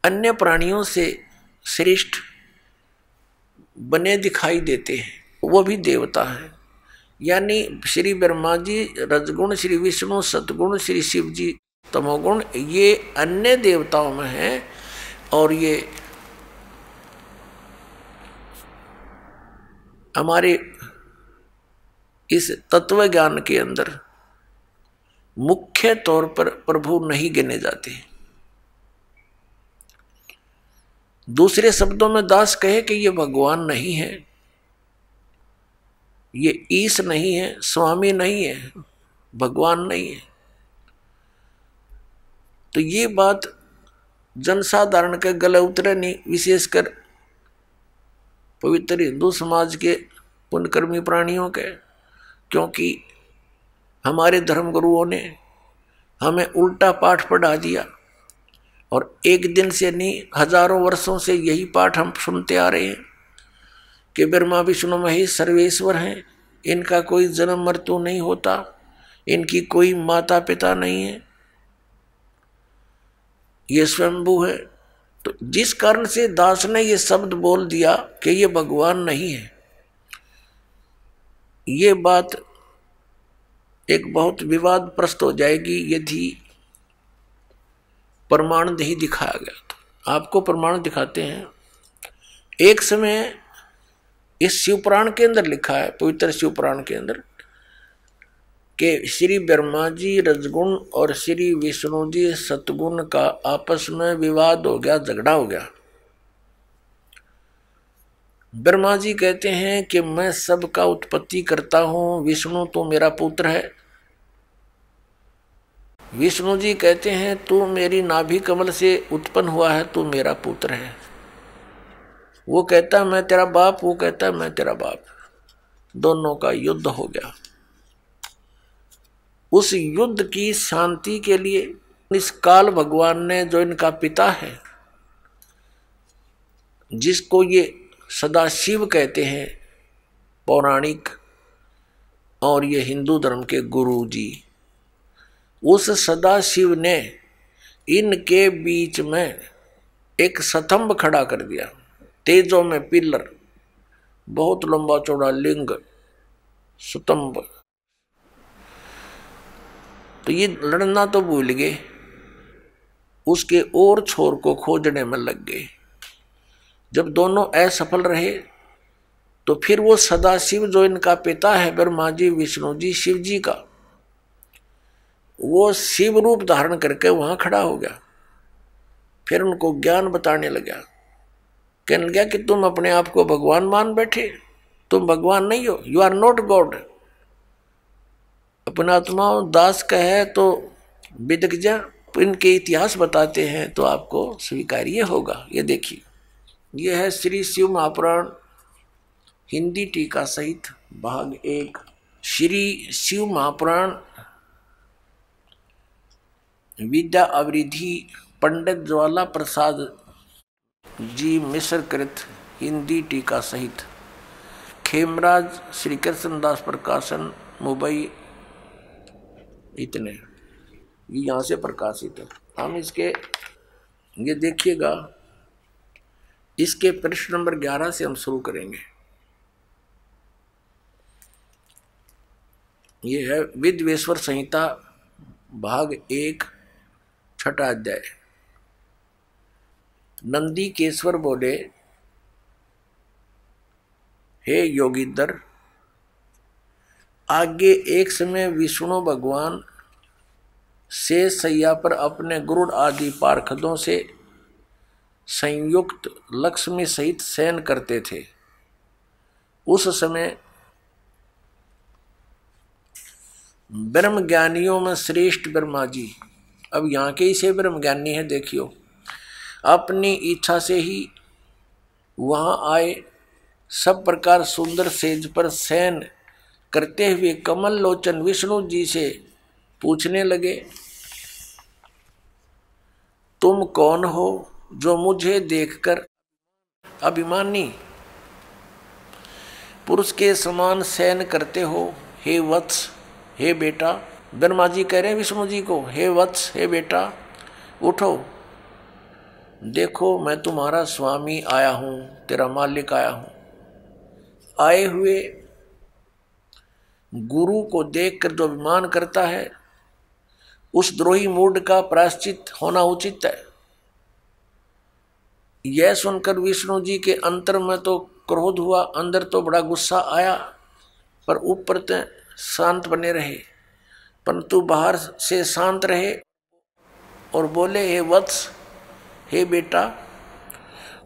अन्य प्राणियों से श्रेष्ठ बने दिखाई देते हैं, वो भी देवता हैं। यानी श्री ब्रह्मा जी, रजगुण श्री विष्णु, सतगुण श्री शिव जी, तमोगुण ये अन्य देवताओं में हैं। और ये हमारे इस तत्व ज्ञान के अंदर मुख्य तौर पर प्रभु नहीं गिने जाते। दूसरे शब्दों में दास कहे कि ये भगवान नहीं है, ये ईश नहीं है, स्वामी नहीं है, भगवान नहीं है। तो ये बात जनसाधारण के गले उतरे नहीं, विशेषकर पवित्र हिंदू समाज के पुण्यकर्मी प्राणियों के, क्योंकि हमारे धर्मगुरुओं ने हमें उल्टा पाठ पढ़ा दिया। और एक दिन से नहीं, हजारों वर्षों से यही पाठ हम सुनते आ रहे हैं कि ब्रह्मा विष्णु महेश सर्वेश्वर हैं, इनका कोई जन्म मृत्यु नहीं होता, इनकी कोई माता पिता नहीं है, ये स्वयंभू है। तो जिस कारण से दास ने ये शब्द बोल दिया कि ये भगवान नहीं है, ये बात एक बहुत विवादप्रस्त हो जाएगी यदि प्रमाण नहीं दिखाया गया। तो आपको प्रमाण दिखाते हैं। एक समय इस शिवपुराण के अंदर लिखा है, पवित्र शिवपुराण के अंदर, कि श्री ब्रह्मा जी रजगुण और श्री विष्णु जी सतगुण का आपस में विवाद हो गया, झगड़ा हो गया। ब्रह्मा जी कहते हैं कि मैं सबका उत्पत्ति करता हूं, विष्णु तो मेरा पुत्र है। विष्णु जी कहते हैं तू मेरी नाभि कमल से उत्पन्न हुआ है, तू मेरा पुत्र है। वो कहता है मैं तेरा बाप, वो कहता है मैं तेरा बाप। दोनों का युद्ध हो गया। उस युद्ध की शांति के लिए इस काल भगवान ने, जो इनका पिता है, जिसको ये सदाशिव कहते हैं पौराणिक, और ये हिंदू धर्म के गुरु जी, उस सदाशिव ने इनके बीच में एक स्तंभ खड़ा कर दिया, तेजों में पिलर, बहुत लंबा चौड़ा लिंग स्तंभ। तो ये लड़ना तो भूल गए, उसके और छोर को खोजने में लग गए। जब दोनों असफल रहे तो फिर वो सदाशिव जो इनका पिता है ब्रह्मा जी, विष्णु जी, शिव जी का, वो शिव रूप धारण करके वहां खड़ा हो गया। फिर उनको ज्ञान बताने लगा, कहने लगा कि तुम अपने आप को भगवान मान बैठे, तुम भगवान नहीं हो, यू आर नॉट गॉड। अपना आत्मा दास का है तो विदग जा, इनके इतिहास बताते हैं तो आपको स्वीकार्य होगा। ये देखिए, ये है श्री शिव महापुराण हिंदी टीका सहित भाग 1। श्री शिव महापुराण विद्या अवरिधि पंडित ज्वाला प्रसाद जी मिश्र कृत हिंदी टीका सहित, खेमराज श्री कृष्णदास प्रकाशन मुंबई, इतने यहाँ से प्रकाशित है। हम इसके ये देखिएगा, इसके प्रश्न नंबर 11 से हम शुरू करेंगे। ये है विद्वेश्वर संहिता भाग 1 छठा अध्याय। नंदी केश्वर बोले, हे योगींद्र, आगे एक समय विष्णु भगवान शेष शैया पर अपने गरुड़ आदि पार्षदों से संयुक्त लक्ष्मी सहित शयन करते थे। उस समय ब्रह्म ज्ञानियों में श्रेष्ठ ब्रह्मा जी, अब यहाँ के ही से ब्रह्म ज्ञानी है, देखियो, अपनी इच्छा से ही वहाँ आए। सब प्रकार सुंदर सेज पर शयन करते हुए कमल लोचन विष्णु जी से पूछने लगे, तुम कौन हो जो मुझे देखकर अभिमानी पुरुष के समान शयन करते हो? हे वत्स, हे बेटा। ब्रह्मा जी कह रहे हैं विष्णु जी को, हे वत्स, हे बेटा, उठो, देखो मैं तुम्हारा स्वामी आया हूं, तेरा मालिक आया हूं। आए हुए गुरु को देखकर जो अभिमान करता है, उस द्रोही मूड का प्रायश्चित होना उचित है। यह सुनकर विष्णु जी के अंतर में तो क्रोध हुआ, अंदर तो बड़ा गुस्सा आया, पर ऊपर तो शांत बने रहे, परंतु बाहर से शांत रहे और बोले, हे वत्स, हे बेटा,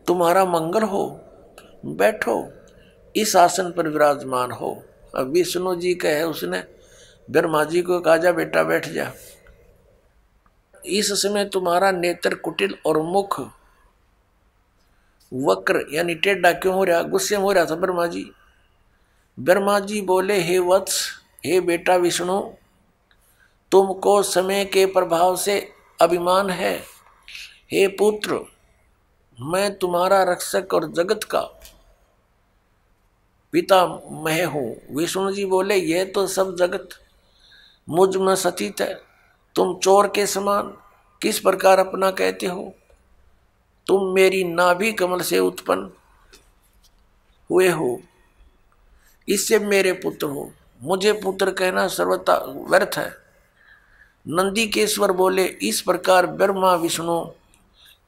तुम्हारा मंगल हो, बैठो, इस आसन पर विराजमान हो। अब विष्णु जी कहे, उसने ब्रह्मा जी को कहा, जा बेटा बैठ जा। इस समय तुम्हारा नेत्र कुटिल और मुख वक्र यानी टेढ़ा क्यों हो रहा? गुस्से में हो रहा था ब्रह्मा जी। ब्रह्मा जी बोले, हे वत्स, हे बेटा विष्णु, तुमको समय के प्रभाव से अभिमान है। हे पुत्र, मैं तुम्हारा रक्षक और जगत का पिता मैं हूं। विष्णु जी बोले, यह तो सब जगत मुझ में स्थित है, तुम चोर के समान किस प्रकार अपना कहते हो? तुम मेरी नाभि कमल से उत्पन्न हुए हो, इससे मेरे पुत्र हो, मुझे पुत्र कहना सर्वथा व्यर्थ है। नंदी केश्वर बोले, इस प्रकार ब्रह्मा विष्णु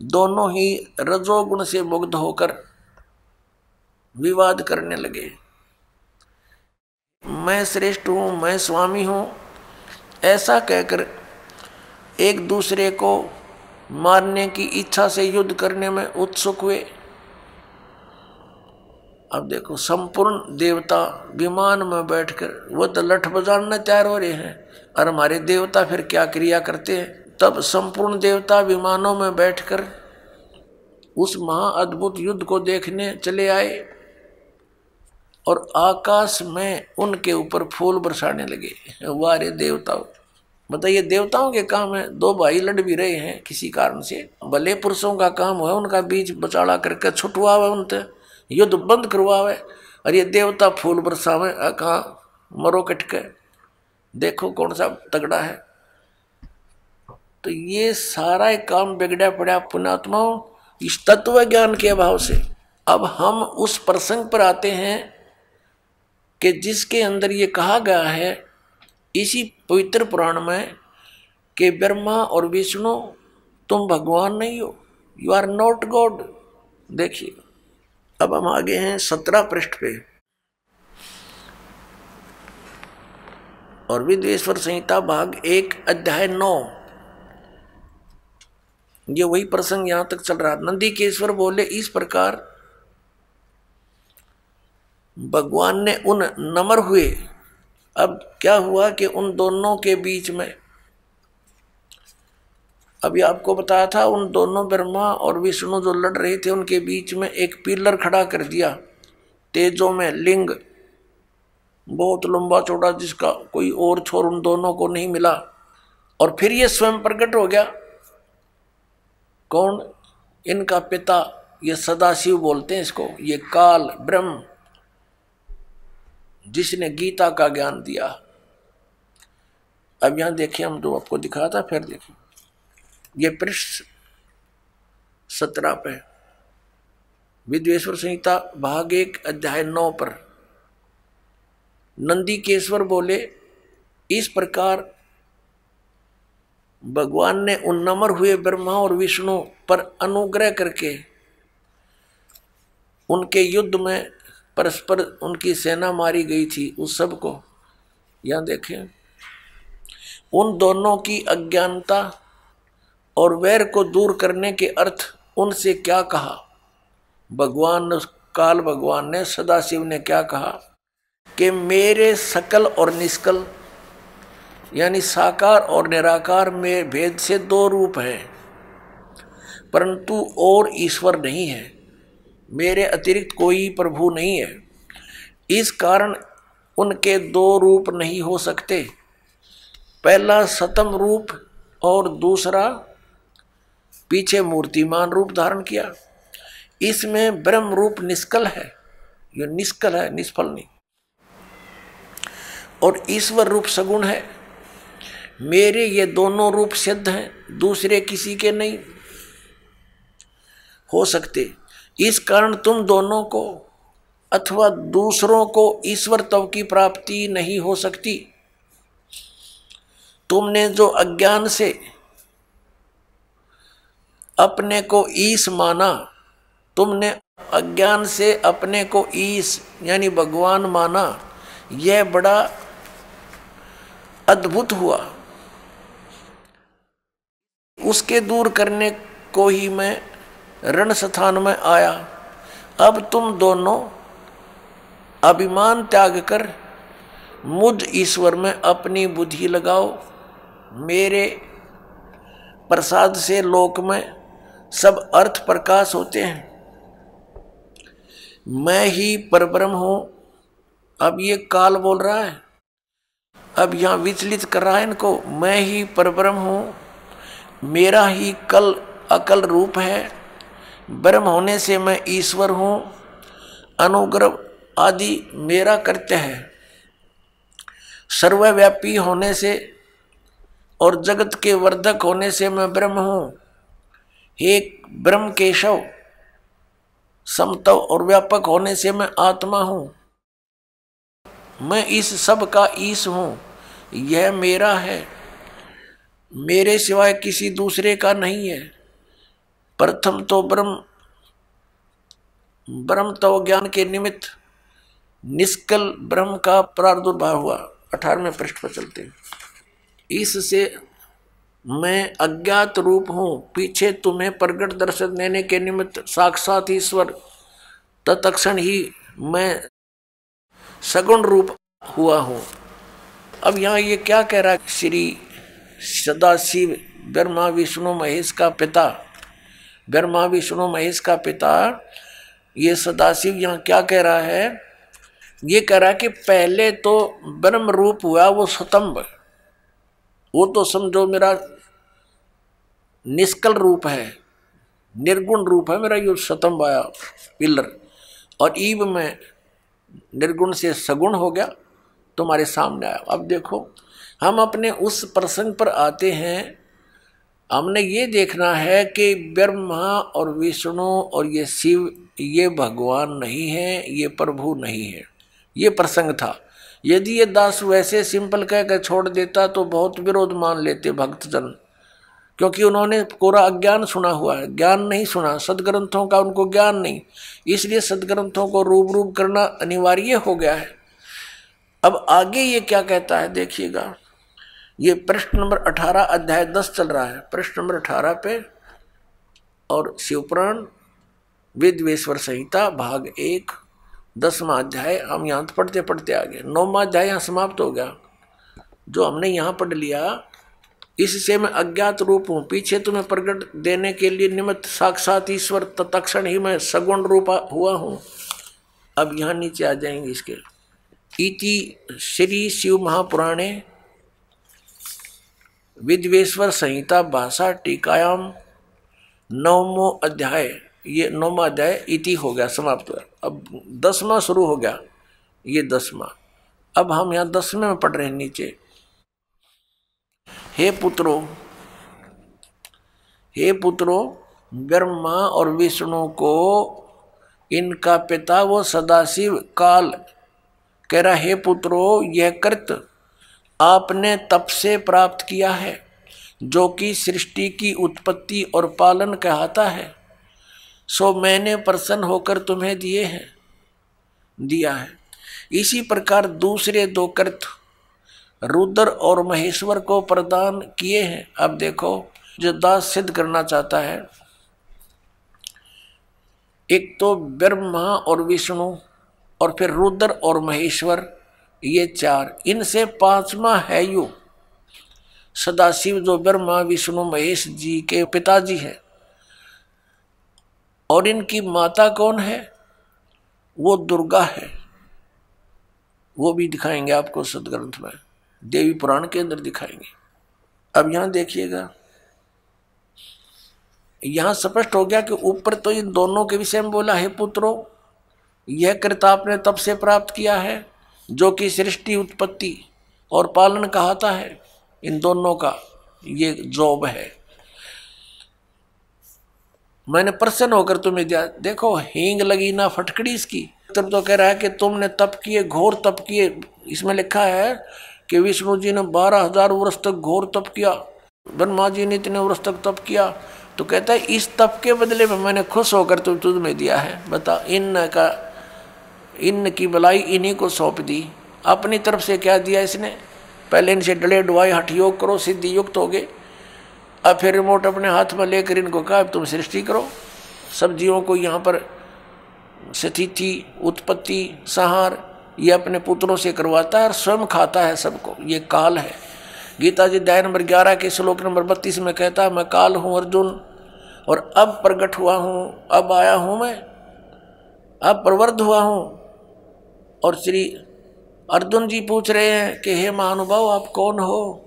दोनों ही रजोगुण से मुग्ध होकर विवाद करने लगे। मैं श्रेष्ठ हूं, मैं स्वामी हूं, ऐसा कहकर एक दूसरे को मारने की इच्छा से युद्ध करने में उत्सुक हुए। अब देखो, संपूर्ण देवता विमान में बैठकर वो तो लठ बजाने तैयार हो रहे हैं, और हमारे देवता फिर क्या क्रिया करते हैं? तब संपूर्ण देवता विमानों में बैठकर उस महाअद्भुत युद्ध को देखने चले आए और आकाश में उनके ऊपर फूल बरसाने लगे। वारे देवताओं, बताइए, देवताओं के काम है, दो भाई लड़ भी रहे हैं किसी कारण से, भले पुरुषों का काम है उनका बीच बचाड़ा करके छुटवावे, उनसे युद्ध बंद करवावे, और ये देवता फूल बरसावे, कहाँ मरो कटके, देखो कौन सा तगड़ा है। तो ये सारा काम बिगड़ा पड़ा पुण्यात्माओं इस तत्व ज्ञान के अभाव से। अब हम उस प्रसंग पर आते हैं कि जिसके अंदर ये कहा गया है इसी पवित्र पुराण में कि ब्रह्मा और विष्णु तुम भगवान नहीं हो, यू आर नॉट गॉड। देखिए, अब हम आगे हैं 17 पृष्ठ पे। और विद्वेश्वर संहिता भाग 1 अध्याय 9, ये वही प्रसंग यहां तक चल रहा। नंदीकेश्वर बोले इस प्रकार भगवान ने उन नम्र हुए। अब क्या हुआ कि उन दोनों के बीच में, अभी आपको बताया था, उन दोनों ब्रह्मा और विष्णु जो लड़ रहे थे उनके बीच में एक पिलर खड़ा कर दिया तेजों में, लिंग बहुत लंबा चौड़ा, जिसका कोई और छोर उन दोनों को नहीं मिला। और फिर ये स्वयं प्रकट हो गया। कौन? इनका पिता, ये सदाशिव बोलते हैं इसको, ये काल ब्रह्म जिसने गीता का ज्ञान दिया। अब यहां देखिए, हम जो आपको दिखाया था, फिर देखिए ये पृष्ठ 17 पे विद्वेश्वर संहिता भाग 1 अध्याय 9 पर नंदीकेश्वर बोले इस प्रकार भगवान ने उन नम्र हुए ब्रह्मा और विष्णु पर अनुग्रह करके उनके युद्ध में परस्पर उनकी सेना मारी गई थी, उस सब को यहां देखें। उन दोनों की अज्ञानता और वैर को दूर करने के अर्थ उनसे क्या कहा भगवान, काल भगवान ने, सदाशिव ने क्या कहा कि मेरे सकल और निष्कल यानी साकार और निराकार में भेद से 2 रूप हैं, परंतु और ईश्वर नहीं है, मेरे अतिरिक्त कोई प्रभु नहीं है। इस कारण उनके 2 रूप नहीं हो सकते। पहला सतम रूप और दूसरा पीछे मूर्तिमान रूप धारण किया। इसमें ब्रह्म रूप निष्कल है, ये निष्कल है, निष्फल नहीं, और ईश्वर रूप सगुण है। मेरे ये दोनों रूप सिद्ध हैं, दूसरे किसी के नहीं हो सकते। इस कारण तुम दोनों को अथवा दूसरों को ईश्वर तव की प्राप्ति नहीं हो सकती। तुमने जो अज्ञान से अपने को ईश माना, तुमने अज्ञान से अपने को ईश यानी भगवान माना, यह बड़ा अद्भुत हुआ। उसके दूर करने को ही मैं रण स्थान में आया। अब तुम दोनों अभिमान त्याग कर मुझ ईश्वर में अपनी बुद्धि लगाओ। मेरे प्रसाद से लोक में सब अर्थ प्रकाश होते हैं। मैं ही परब्रह्म हूं। अब ये काल बोल रहा है, अब यहां विचलित कर रहा है इनको। मैं ही परब्रह्म हूं, मेरा ही कल अकल रूप है। ब्रह्म होने से मैं ईश्वर हूं। अनुग्रह आदि मेरा कृत्य है। सर्वव्यापी होने से और जगत के वर्धक होने से मैं ब्रह्म हूं। हे ब्रह्म केशव, समतव और व्यापक होने से मैं आत्मा हूं। मैं इस सब का ईश हूं। यह मेरा है, मेरे सिवाय किसी दूसरे का नहीं है। प्रथम तो ब्रह्म तो ज्ञान के निमित्त निष्कल ब्रह्म का प्रादुर्भाव हुआ। 18वें पृष्ठ पर चलते हैं। इससे मैं अज्ञात रूप हूं, पीछे तुम्हें प्रगट दर्शन देने के निमित्त साक्षात ईश्वर, तत्क्षण ही मैं सगुण रूप हुआ हूं। अब यहां ये क्या कह रहा है? श्री सदाशिव ब्रह्मा विष्णु महेश का पिता, ब्रह्मा विष्णु महेश का पिता, ये सदाशिव यहां क्या कह रहा है? ये कह रहा है कि पहले तो ब्रह्म रूप हुआ वो स्तंभ, वो तो समझो मेरा निष्कल रूप है, निर्गुण रूप है मेरा, ये स्तंभ आया पिलर, और ईब में निर्गुण से सगुण हो गया, तुम्हारे सामने आया। अब देखो, हम अपने उस प्रसंग पर आते हैं। हमने ये देखना है कि ब्रह्मा और विष्णु और ये शिव, ये भगवान नहीं है, ये प्रभु नहीं है। ये प्रसंग था। यदि ये दास वैसे सिंपल कहकर छोड़ देता तो बहुत विरोध मान लेते भक्तजन, क्योंकि उन्होंने पूरा अज्ञान सुना हुआ है, ज्ञान नहीं सुना, सदग्रंथों का उनको ज्ञान नहीं। इसलिए सदग्रंथों को रूप रूप करना अनिवार्य हो गया है। अब आगे ये क्या कहता है देखिएगा, ये प्रश्न नंबर 18 अध्याय 10 चल रहा है, प्रश्न नंबर 18 पे, और शिवपुराण वेदवेश्वर संहिता भाग 1 10वां अध्याय हम यहाँ पढ़ते पढ़ते आ गए। 9वां अध्याय यहाँ समाप्त हो गया। जो हमने यहाँ पढ़ लिया, इससे मैं अज्ञात रूप हूँ, पीछे तुम्हें प्रकट देने के लिए निमित्त साक्षात ईश्वर, तत्क्षण ही मैं सगुण रूप हुआ हूँ। अब यहाँ नीचे आ जाएंगे इसके। इति श्री शिव महापुराणे विद्वेश्वर संहिता भाषा टीकायाम 9वां अध्याय, ये 9वां अध्याय इति हो गया, समाप्त हुआ। अब 10वां शुरू हो गया, ये 10वां। अब हम यहाँ 10वें में पढ़ रहे हैं नीचे। हे पुत्रों, ब्रह्मा और विष्णु को इनका पिता वो सदाशिव काल कह रहा, हे पुत्रों, यह कृत आपने तप से प्राप्त किया है, जो कि सृष्टि की उत्पत्ति और पालन कहता है, सो मैंने प्रसन्न होकर तुम्हें दिया है। इसी प्रकार दूसरे 2 कृत रुद्र और महेश्वर को प्रदान किए हैं। अब देखो, जो दास सिद्ध करना चाहता है, एक तो ब्रह्मा और विष्णु और फिर रुद्र और महेश्वर, ये 4, इनसे 5वां है यू सदाशिव, जो ब्रह्मा विष्णु महेश जी के पिताजी है। और इनकी माता कौन है? वो दुर्गा है। वो भी दिखाएंगे आपको सदग्रंथ में, देवी पुराण के अंदर दिखाएंगे। अब यहां देखिएगा, यहां स्पष्ट हो गया कि ऊपर तो इन दोनों के विषय में बोला, हे पुत्रों, यह कृत आपने तब से प्राप्त किया है, जो कि सृष्टि उत्पत्ति और पालन कहता है। इन दोनों का ये जॉब है। मैंने प्रसन्न होकर तुम्हें दिया। देखो, हींग लगी ना फटकड़ी इसकी। तब तो कह रहा है कि तुमने तप किए, घोर तप किए। इसमें लिखा है कि विष्णु जी ने 12,000 वर्ष तक घोर तप किया, ब्रह्मा जी ने इतने वर्ष तक तप किया। तो कहता है इस तप के बदले में मैंने खुश होकर तुम्हें दिया है। बता, इन की भलाई इन्हीं को सौंप दी। अपनी तरफ से क्या दिया इसने? पहले इनसे डले डुआई हठ योग करो, सिद्धि युक्त हो गए। अब फिर रिमोट अपने हाथ में लेकर इनको कहा तुम सृष्टि करो। सब जीवों को यहाँ पर स्थिति उत्पत्ति संहार ये अपने पुत्रों से करवाता है और स्वयं खाता है सबको। ये काल है। गीता जी अध्याय नंबर 11 के श्लोक नंबर 32 में कहता है, मैं काल हूँ अर्जुन, और अब प्रकट हुआ हूँ, अब आया हूँ मैं, अब प्रवृद्ध हुआ हूँ। और श्री अर्जुन जी पूछ रहे हैं कि हे महानुभाव, आप कौन हो?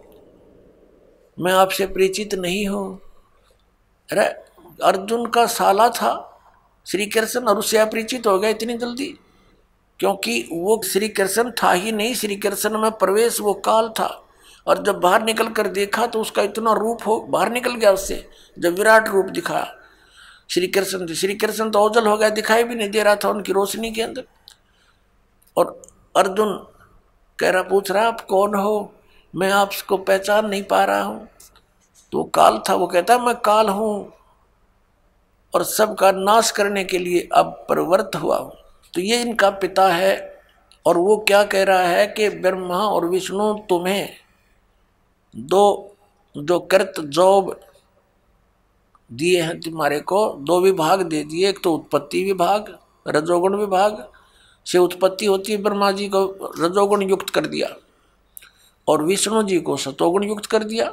मैं आपसे परिचित नहीं हूँ। अरे अर्जुन का साला था श्री कृष्ण, और उससे अपरिचित हो गया इतनी जल्दी? क्योंकि वो श्री कृष्ण था ही नहीं, श्री कृष्ण में प्रवेश वो काल था। और जब बाहर निकल कर देखा तो उसका इतना रूप हो बाहर निकल गया उससे, जब विराट रूप दिखाया श्री कृष्ण तो ओझल हो गया, दिखाई भी नहीं दे रहा था उनकी रोशनी के अंदर। और अर्जुन कह रहा, पूछ रहा आप कौन हो? मैं आपको पहचान नहीं पा रहा हूँ। तो काल था। वो कहता मैं काल हूँ और सबका नाश करने के लिए अब प्रवृत्त हुआ हूँ। तो ये इनका पिता है। और वो क्या कह रहा है कि ब्रह्मा और विष्णु तुम्हें 2 जो कृत जॉब दिए हैं, तुम्हारे को 2 विभाग दे दिए। एक तो उत्पत्ति विभाग, रजोगुण विभाग से उत्पत्ति होती है, ब्रह्मा जी को रजोगुण युक्त कर दिया और विष्णु जी को सतोगुण युक्त कर दिया,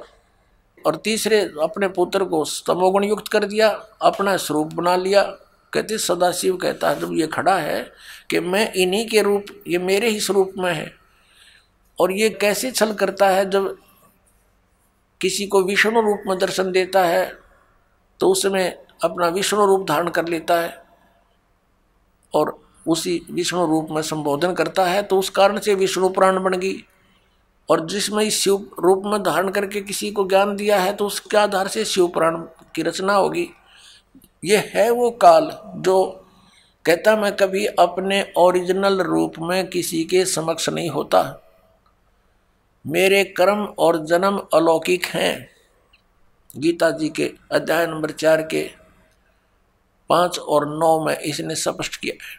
और तीसरे अपने पुत्र को तमोगुण युक्त कर दिया, अपना स्वरूप बना लिया। कहते सदाशिव कहता है जब ये खड़ा है कि मैं इन्हीं के रूप, ये मेरे ही स्वरूप में है। और ये कैसे छल करता है, जब किसी को विष्णु रूप में दर्शन देता है तो उसमें अपना विष्णु रूप धारण कर लेता है और उसी विष्णु रूप में संबोधन करता है। तो उस कारण से विष्णु पुराण बन गई। और जिसमें इस शिव रूप में धारण करके किसी को ज्ञान दिया है तो उसके आधार से शिव पुराण की रचना होगी। ये है वो काल जो कहता मैं कभी अपने ओरिजिनल रूप में किसी के समक्ष नहीं होता, मेरे कर्म और जन्म अलौकिक हैं। गीता जी के अध्याय नंबर 4 के 5 और 9 में इसने स्पष्ट किया है।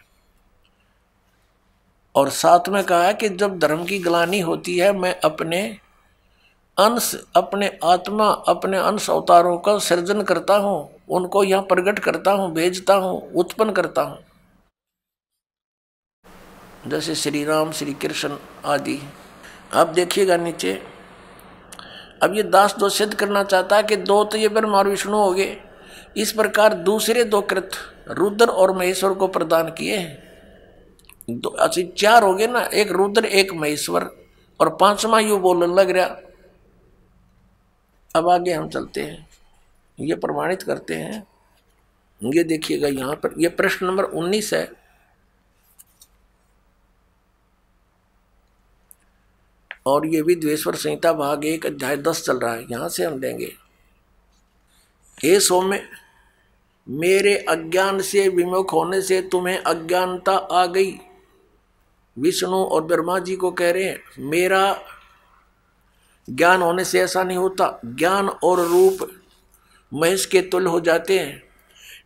और साथ में कहा है कि जब धर्म की ग्लानि होती है मैं अपने अंश, अपने आत्मा, अपने अंश अवतारों का सृजन करता हूं, उनको यहां प्रकट करता हूं, भेजता हूं, उत्पन्न करता हूं, जैसे श्री राम, श्री कृष्ण आदि। अब देखिएगा नीचे, अब ये दास दो सिद्ध करना चाहता है कि दो तो ये ब्रह्मा और विष्णु हो गए, इस प्रकार दूसरे दो कृत रुद्र और महेश्वर को प्रदान किए हैं। दो अच्छी चार हो गए ना, एक रुद्र एक महेश्वर, और पांचवा यू बोलने लग रहा। अब आगे हम चलते हैं, ये प्रमाणित करते हैं। ये देखिएगा यहाँ पर, ये प्रश्न नंबर 19 है। और ये विद्वेश्वर संहिता भाग 1 अध्याय 10 चल रहा है, यहां से हम लेंगे। हे सौम्य, मेरे अज्ञान से विमुख होने से तुम्हें अज्ञानता आ गई। विष्णु और ब्रह्मा जी को कह रहे हैं, मेरा ज्ञान होने से ऐसा नहीं होता, ज्ञान और रूप महेश के तुल्य हो जाते हैं।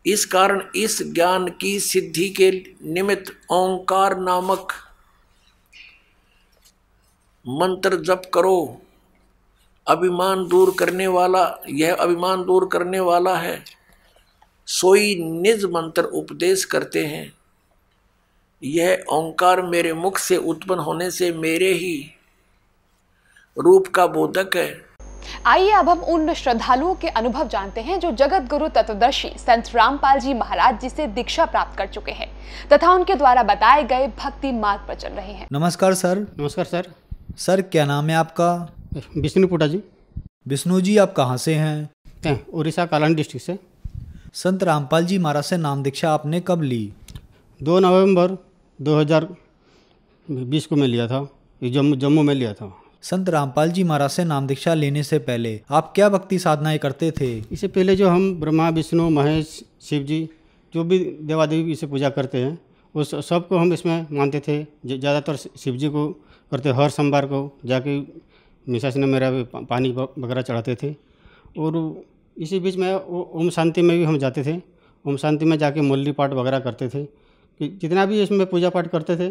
इस कारण इस ज्ञान की सिद्धि के निमित्त ओंकार नामक मंत्र जप करो। अभिमान दूर करने वाला, यह अभिमान दूर करने वाला है। सोई निज मंत्र उपदेश करते हैं। यह ओंकार मेरे मुख से उत्पन्न होने से मेरे ही रूप का बोधक है। आइए अब हम उन श्रद्धालुओं के अनुभव जानते हैं जो जगत गुरु तत्वदर्शी संत रामपाल जी महाराज जी से दीक्षा प्राप्त कर चुके हैं तथा उनके द्वारा बताए गए भक्ति मार्ग पर चल रहे हैं। नमस्कार सर। नमस्कार सर। सर क्या नाम है आपका? विष्णु पुटा जी। विष्णु जी आप कहाँ से हैं? उड़ीसा कालाहांडी डिस्ट्रिक्ट से। संत रामपाल जी महाराज से नाम दीक्षा आपने कब ली? 2 नवंबर 2020 को मैं लिया था, जम्मू में लिया था। संत रामपाल जी महाराज से नाम दीक्षा लेने से पहले आप क्या भक्ति साधनाएं करते थे? इससे पहले जो हम ब्रह्मा विष्णु महेश शिव जी जो भी देवादेवी इसे पूजा करते हैं उस सबको हम इसमें मानते थे। ज़्यादातर शिव जी को करते, हर सोमवार को जाके मिसेस ने मेरा पानी वगैरह चढ़ाते थे। और इसी बीच में ओम शांति में भी हम जाते थे। ओम शांति में जाके मुरली पाठ वगैरह करते थे। कि जितना भी इसमें पूजा पाठ करते थे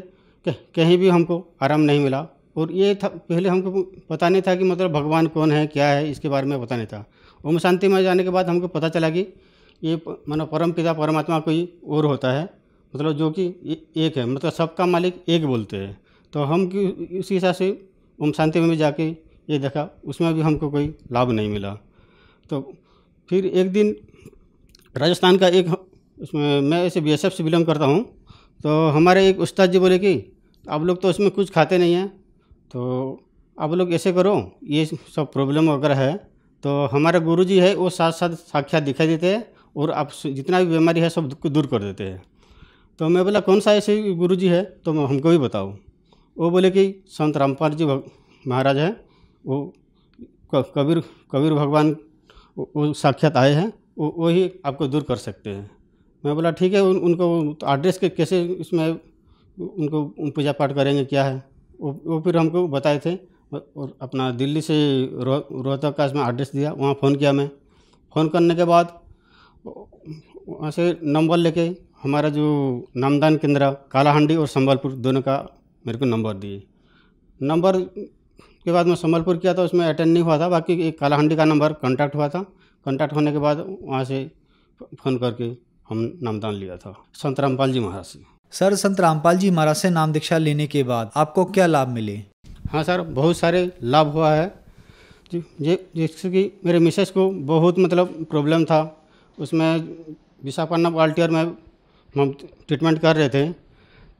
कहीं भी हमको आराम नहीं मिला। और ये था, पहले हमको पता नहीं था कि मतलब भगवान कौन है क्या है, इसके बारे में पता नहीं था। ओम शांति में जाने के बाद हमको पता चला कि ये मानो परम पिता परमात्मा कोई और होता है, मतलब जो कि एक है, मतलब सबका मालिक एक बोलते हैं। तो हम उसी हिसाब से ओम शांति में भी जाके ये देखा, उसमें भी हमको कोई लाभ नहीं मिला। तो फिर एक दिन राजस्थान का एक, उसमें मैं ऐसे BSF से बिलोंग करता हूँ, तो हमारे एक उस्ताद जी बोले कि आप लोग तो उसमें कुछ खाते नहीं हैं, तो आप लोग ऐसे करो, ये सब प्रॉब्लम वगैरह है तो हमारे गुरुजी है वो साथ साथ साक्षात दिखाई देते हैं और आप जितना भी बीमारी है सब को दूर कर देते हैं। तो मैं बोला कौन सा ऐसे गुरुजी है तो हमको भी बताओ। वो बोले कि संत रामपाल जी महाराज है, वो कबीर भगवान वो साक्षात आए हैं, वो ही आपको दूर कर सकते हैं। मैं बोला ठीक है, उनको एड्रेस के कैसे इसमें उनको पूजा पाठ करेंगे क्या है, वो फिर हमको बताए थे। और अपना दिल्ली से रोहतक का इसमें एड्रेस दिया, वहाँ फ़ोन किया मैं। फ़ोन करने के बाद वहाँ से नंबर लेके हमारा जो नामदान केंद्र कालाहांडी और संबलपुर दोनों का मेरे को नंबर दिए। नंबर के बाद मैं संबलपुर किया तो उसमें अटेंड नहीं हुआ था, बाकी एक कालाहांडी का नंबर कांटेक्ट हुआ था। कांटेक्ट होने के बाद वहाँ से फ़ोन करके हम नामदान लिया था संत रामपाल जी महाराज से। सर संत रामपाल जी महाराज से नाम दीक्षा लेने के बाद आपको क्या लाभ मिले? हाँ सर, बहुत सारे लाभ हुआ है। जैसे कि मेरे मिसेस को बहुत मतलब प्रॉब्लम था, उसमें विशाखापट्टनम आल्टियर में हम ट्रीटमेंट कर रहे थे,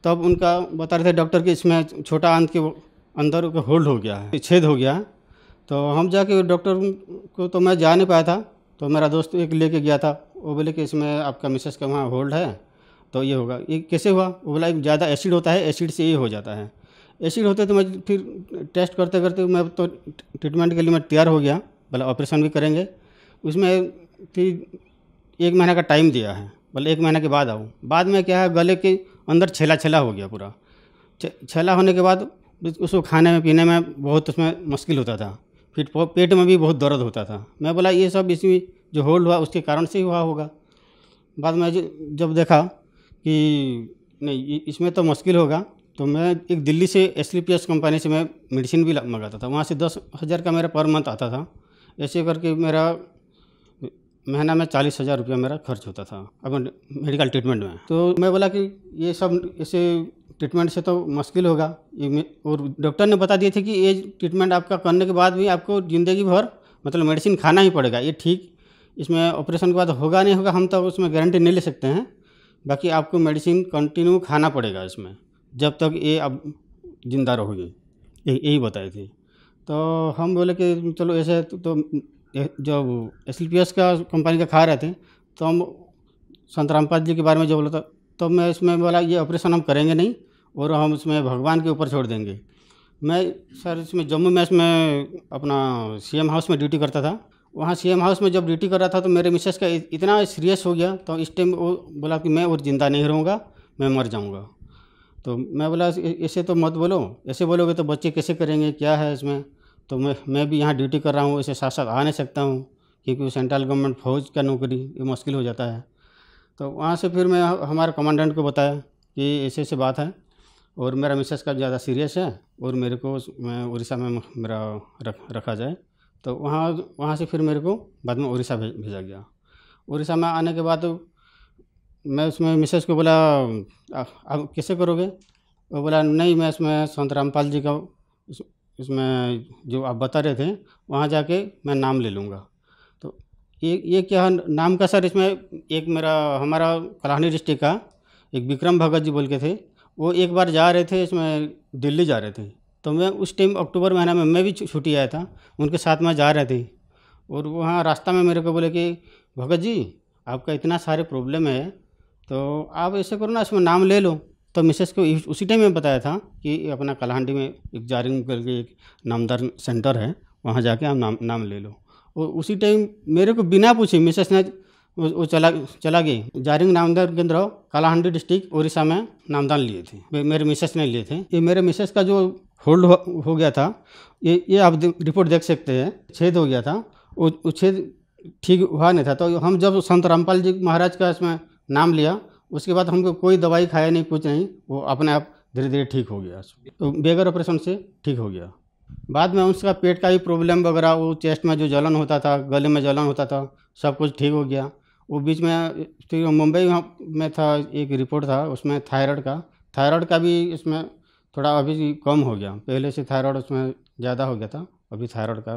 तब उनका बता रहे थे डॉक्टर कि इसमें छोटा आंत के अंदर होल्ड हो गया है, छेद हो गया है। तो हम जाके डॉक्टर को, तो मैं जा नहीं पाया था, तो मेरा दोस्त एक लेके गया था। वो बोले कि इसमें आपका मिसेस का वहाँ होल्ड है तो ये होगा। ये कैसे हुआ? वो बोला ज़्यादा एसिड होता है, एसिड से ये हो जाता है। एसिड होते तो मैं फिर टेस्ट करते करते मैं तो ट्रीटमेंट के लिए मैं तैयार हो गया, बोला ऑपरेशन भी करेंगे। उसमें फिर 1 महीना का टाइम दिया है, बोले 1 महीने के बाद आओ। बाद में क्या है, गले के अंदर छेला हो गया पूरा। छेला होने के बाद उसको खाने में पीने में बहुत उसमें मुश्किल होता था, फिर पेट में भी बहुत दर्द होता था। मैं बोला ये सब इसमें जो होल्ड हुआ उसके कारण से ही हुआ होगा। बाद में जब देखा कि नहीं इसमें तो मुश्किल होगा, तो मैं एक दिल्ली से SLPS कंपनी से मैं मेडिसिन भी मंगाता था, वहाँ से 10,000 का मेरा पर मंथ आता था। ऐसे करके मेरा महीना में 40,000 रुपया मेरा खर्च होता था अगर मेडिकल ट्रीटमेंट में। तो मैं बोला कि ये सब ऐसे ट्रीटमेंट से तो मुश्किल होगा, और डॉक्टर ने बता दिए थे कि ये ट्रीटमेंट आपका करने के बाद भी आपको ज़िंदगी भर मतलब मेडिसिन खाना ही पड़ेगा। ये ठीक इसमें ऑपरेशन के बाद होगा नहीं होगा हम तो उसमें गारंटी नहीं ले सकते हैं, बाकी आपको मेडिसिन कंटिन्यू खाना पड़ेगा इसमें जब तक ये अब जिंदा रहोगे, यही बताए थे। तो हम बोले कि चलो ऐसे तो जब SLPS का कंपनी का खा रहे थे तो हम संत रामपाल जी के बारे में जो बोला था, तो मैं इसमें बोला ये ऑपरेशन हम करेंगे नहीं और हम इसमें भगवान के ऊपर छोड़ देंगे। मैं सर इसमें जम्मू में इसमें अपना CM हाउस में ड्यूटी करता था। वहाँ CM हाउस में जब ड्यूटी कर रहा था तो मेरे मिसेस का इतना सीरियस हो गया, तो इस टाइम वो बोला कि मैं और ज़िंदा नहीं रहूँगा, मैं मर जाऊँगा। तो मैं बोला ऐसे तो मत बोलो, ऐसे बोलोगे तो बच्चे कैसे करेंगे, क्या है इसमें। तो मैं भी यहाँ ड्यूटी कर रहा हूँ, ऐसे साथ साथ आ नहीं सकता हूँ क्योंकि सेंट्रल गवर्नमेंट फौज का नौकरी ये मुश्किल हो जाता है। तो वहाँ से फिर मैं हमारे कमांडेंट को बताया कि ऐसे ऐसे बात है और मेरा मिसेस का ज़्यादा सीरियस है और मेरे को मैं उड़ीसा में मेरा रखा जाए। तो वहाँ से फिर मेरे को बाद में उड़ीसा भेजा गया। उड़ीसा में आने के बाद मैं उसमें मिसेस को बोला आप कैसे करोगे, वो बोला नहीं मैं इसमें संत रामपाल जी का इसमें जो आप बता रहे थे वहाँ जाके मैं नाम ले लूँगा। तो ये क्या नाम का सर, इसमें एक हमारा कलाहांडी डिस्ट्रिक्ट का एक विक्रम भगत जी बोल के थे, वो एक बार जा रहे थे इसमें दिल्ली जा रहे थे। तो मैं उस टाइम अक्टूबर महीना में मैं भी छुट्टी आया था, उनके साथ में जा रहे थे और वहाँ रास्ता में मेरे को बोले कि भगत जी आपका इतना सारे प्रॉब्लम है तो आप ऐसे करो ना इसमें नाम ले लो। तो मिसेस को उसी टाइम में बताया था कि अपना कलाहांडी में एक जारिंग करके एक नामदार सेंटर है, वहाँ जाके आप नाम ले लो। और उसी टाइम मेरे को बिना पूछे मिसेस ने वो चला गई। जारिंग नामदार केंद्र कलाहांडी डिस्ट्रिक्ट उड़ीसा में नामदान लिए थे, मेरे मिसेस ने लिए थे। ये मेरे मिसेस का जो होल्ड हो गया था ये आप रिपोर्ट देख सकते हैं, छेद हो गया था, वो छेद ठीक हुआ नहीं था। तो हम जब संत रामपाल जी महाराज का इसमें नाम लिया उसके बाद हमको कोई दवाई खाया नहीं, कुछ नहीं, वो अपने आप धीरे धीरे ठीक हो गया, तो बगैर ऑपरेशन से ठीक हो गया। बाद में उसका पेट का भी प्रॉब्लम वगैरह, वो चेस्ट में जो जलन होता था, गले में जलन होता था, सब कुछ ठीक हो गया। वो बीच में फिर मुंबई में था, एक रिपोर्ट था उसमें थायराइड का भी इसमें थोड़ा अभी कम हो गया। पहले से थायराइड उसमें ज़्यादा हो गया था, अभी थायराइड का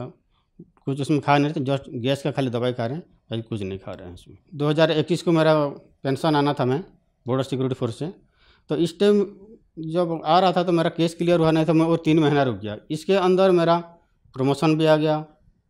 कुछ उसमें खा नहीं रहे, जस्ट गैस का खाली दवाई खा रहे हैं, अभी कुछ नहीं खा रहे हैं इसमें। 2021 को मेरा पेंशन आना था मैं बॉर्डर सिक्योरिटी फोर्स से, तो इस टाइम जब आ रहा था तो मेरा केस क्लियर हुआ नहीं था, मैं और 3 महीना रुक गया। इसके अंदर मेरा प्रमोशन भी आ गया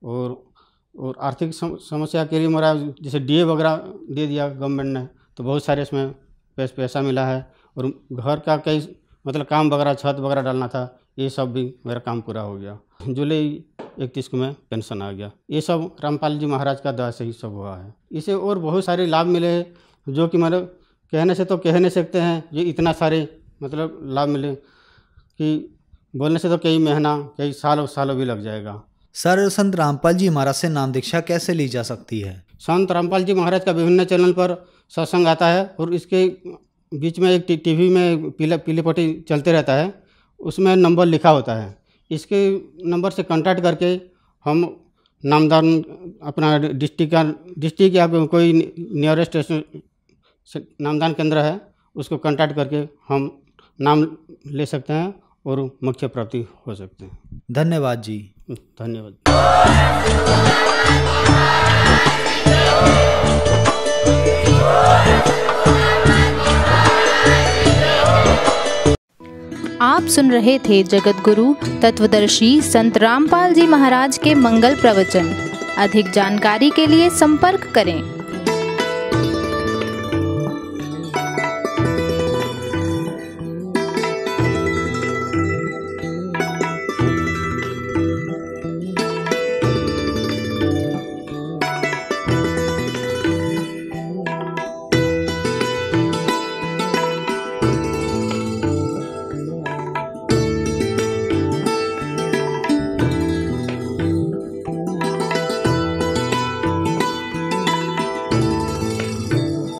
और आर्थिक समस्या के लिए मेरा जैसे DA वगैरह दे दिया गवर्नमेंट ने, तो बहुत सारे इसमें पैसा मिला है। और घर का कई मतलब काम वगैरह, छत वगैरह डालना था, ये सब भी मेरा काम पूरा हो गया। जुलाई 31 को मैं पेंशन आ गया। ये सब रामपाल जी महाराज का दया से ही सब हुआ है। इसे और बहुत सारे लाभ मिले हैं जो कि मतलब कहने से तो कह नहीं सकते हैं, ये इतना सारे मतलब लाभ मिले कि बोलने से तो कई महीना कई सालों भी लग जाएगा। सर संत रामपाल जी महाराज से नाम दीक्षा कैसे ली जा सकती है? संत रामपाल जी महाराज का विभिन्न चैनल पर सत्संग आता है और इसके बीच में एक टीवी में पीले पट्टी चलते रहता है, उसमें नंबर लिखा होता है। इसके नंबर से कांटेक्ट करके हम नामदान अपना डिस्ट्रिक्ट या कोई नियरेस्ट नामदान केंद्र है उसको कांटेक्ट करके हम नाम ले सकते हैं और मोक्ष प्राप्ति हो सकते हैं। धन्यवाद जी। धन्यवाद। आप सुन रहे थे जगत गुरु तत्वदर्शी संत रामपाल जी महाराज के मंगल प्रवचन। अधिक जानकारी के लिए संपर्क करें।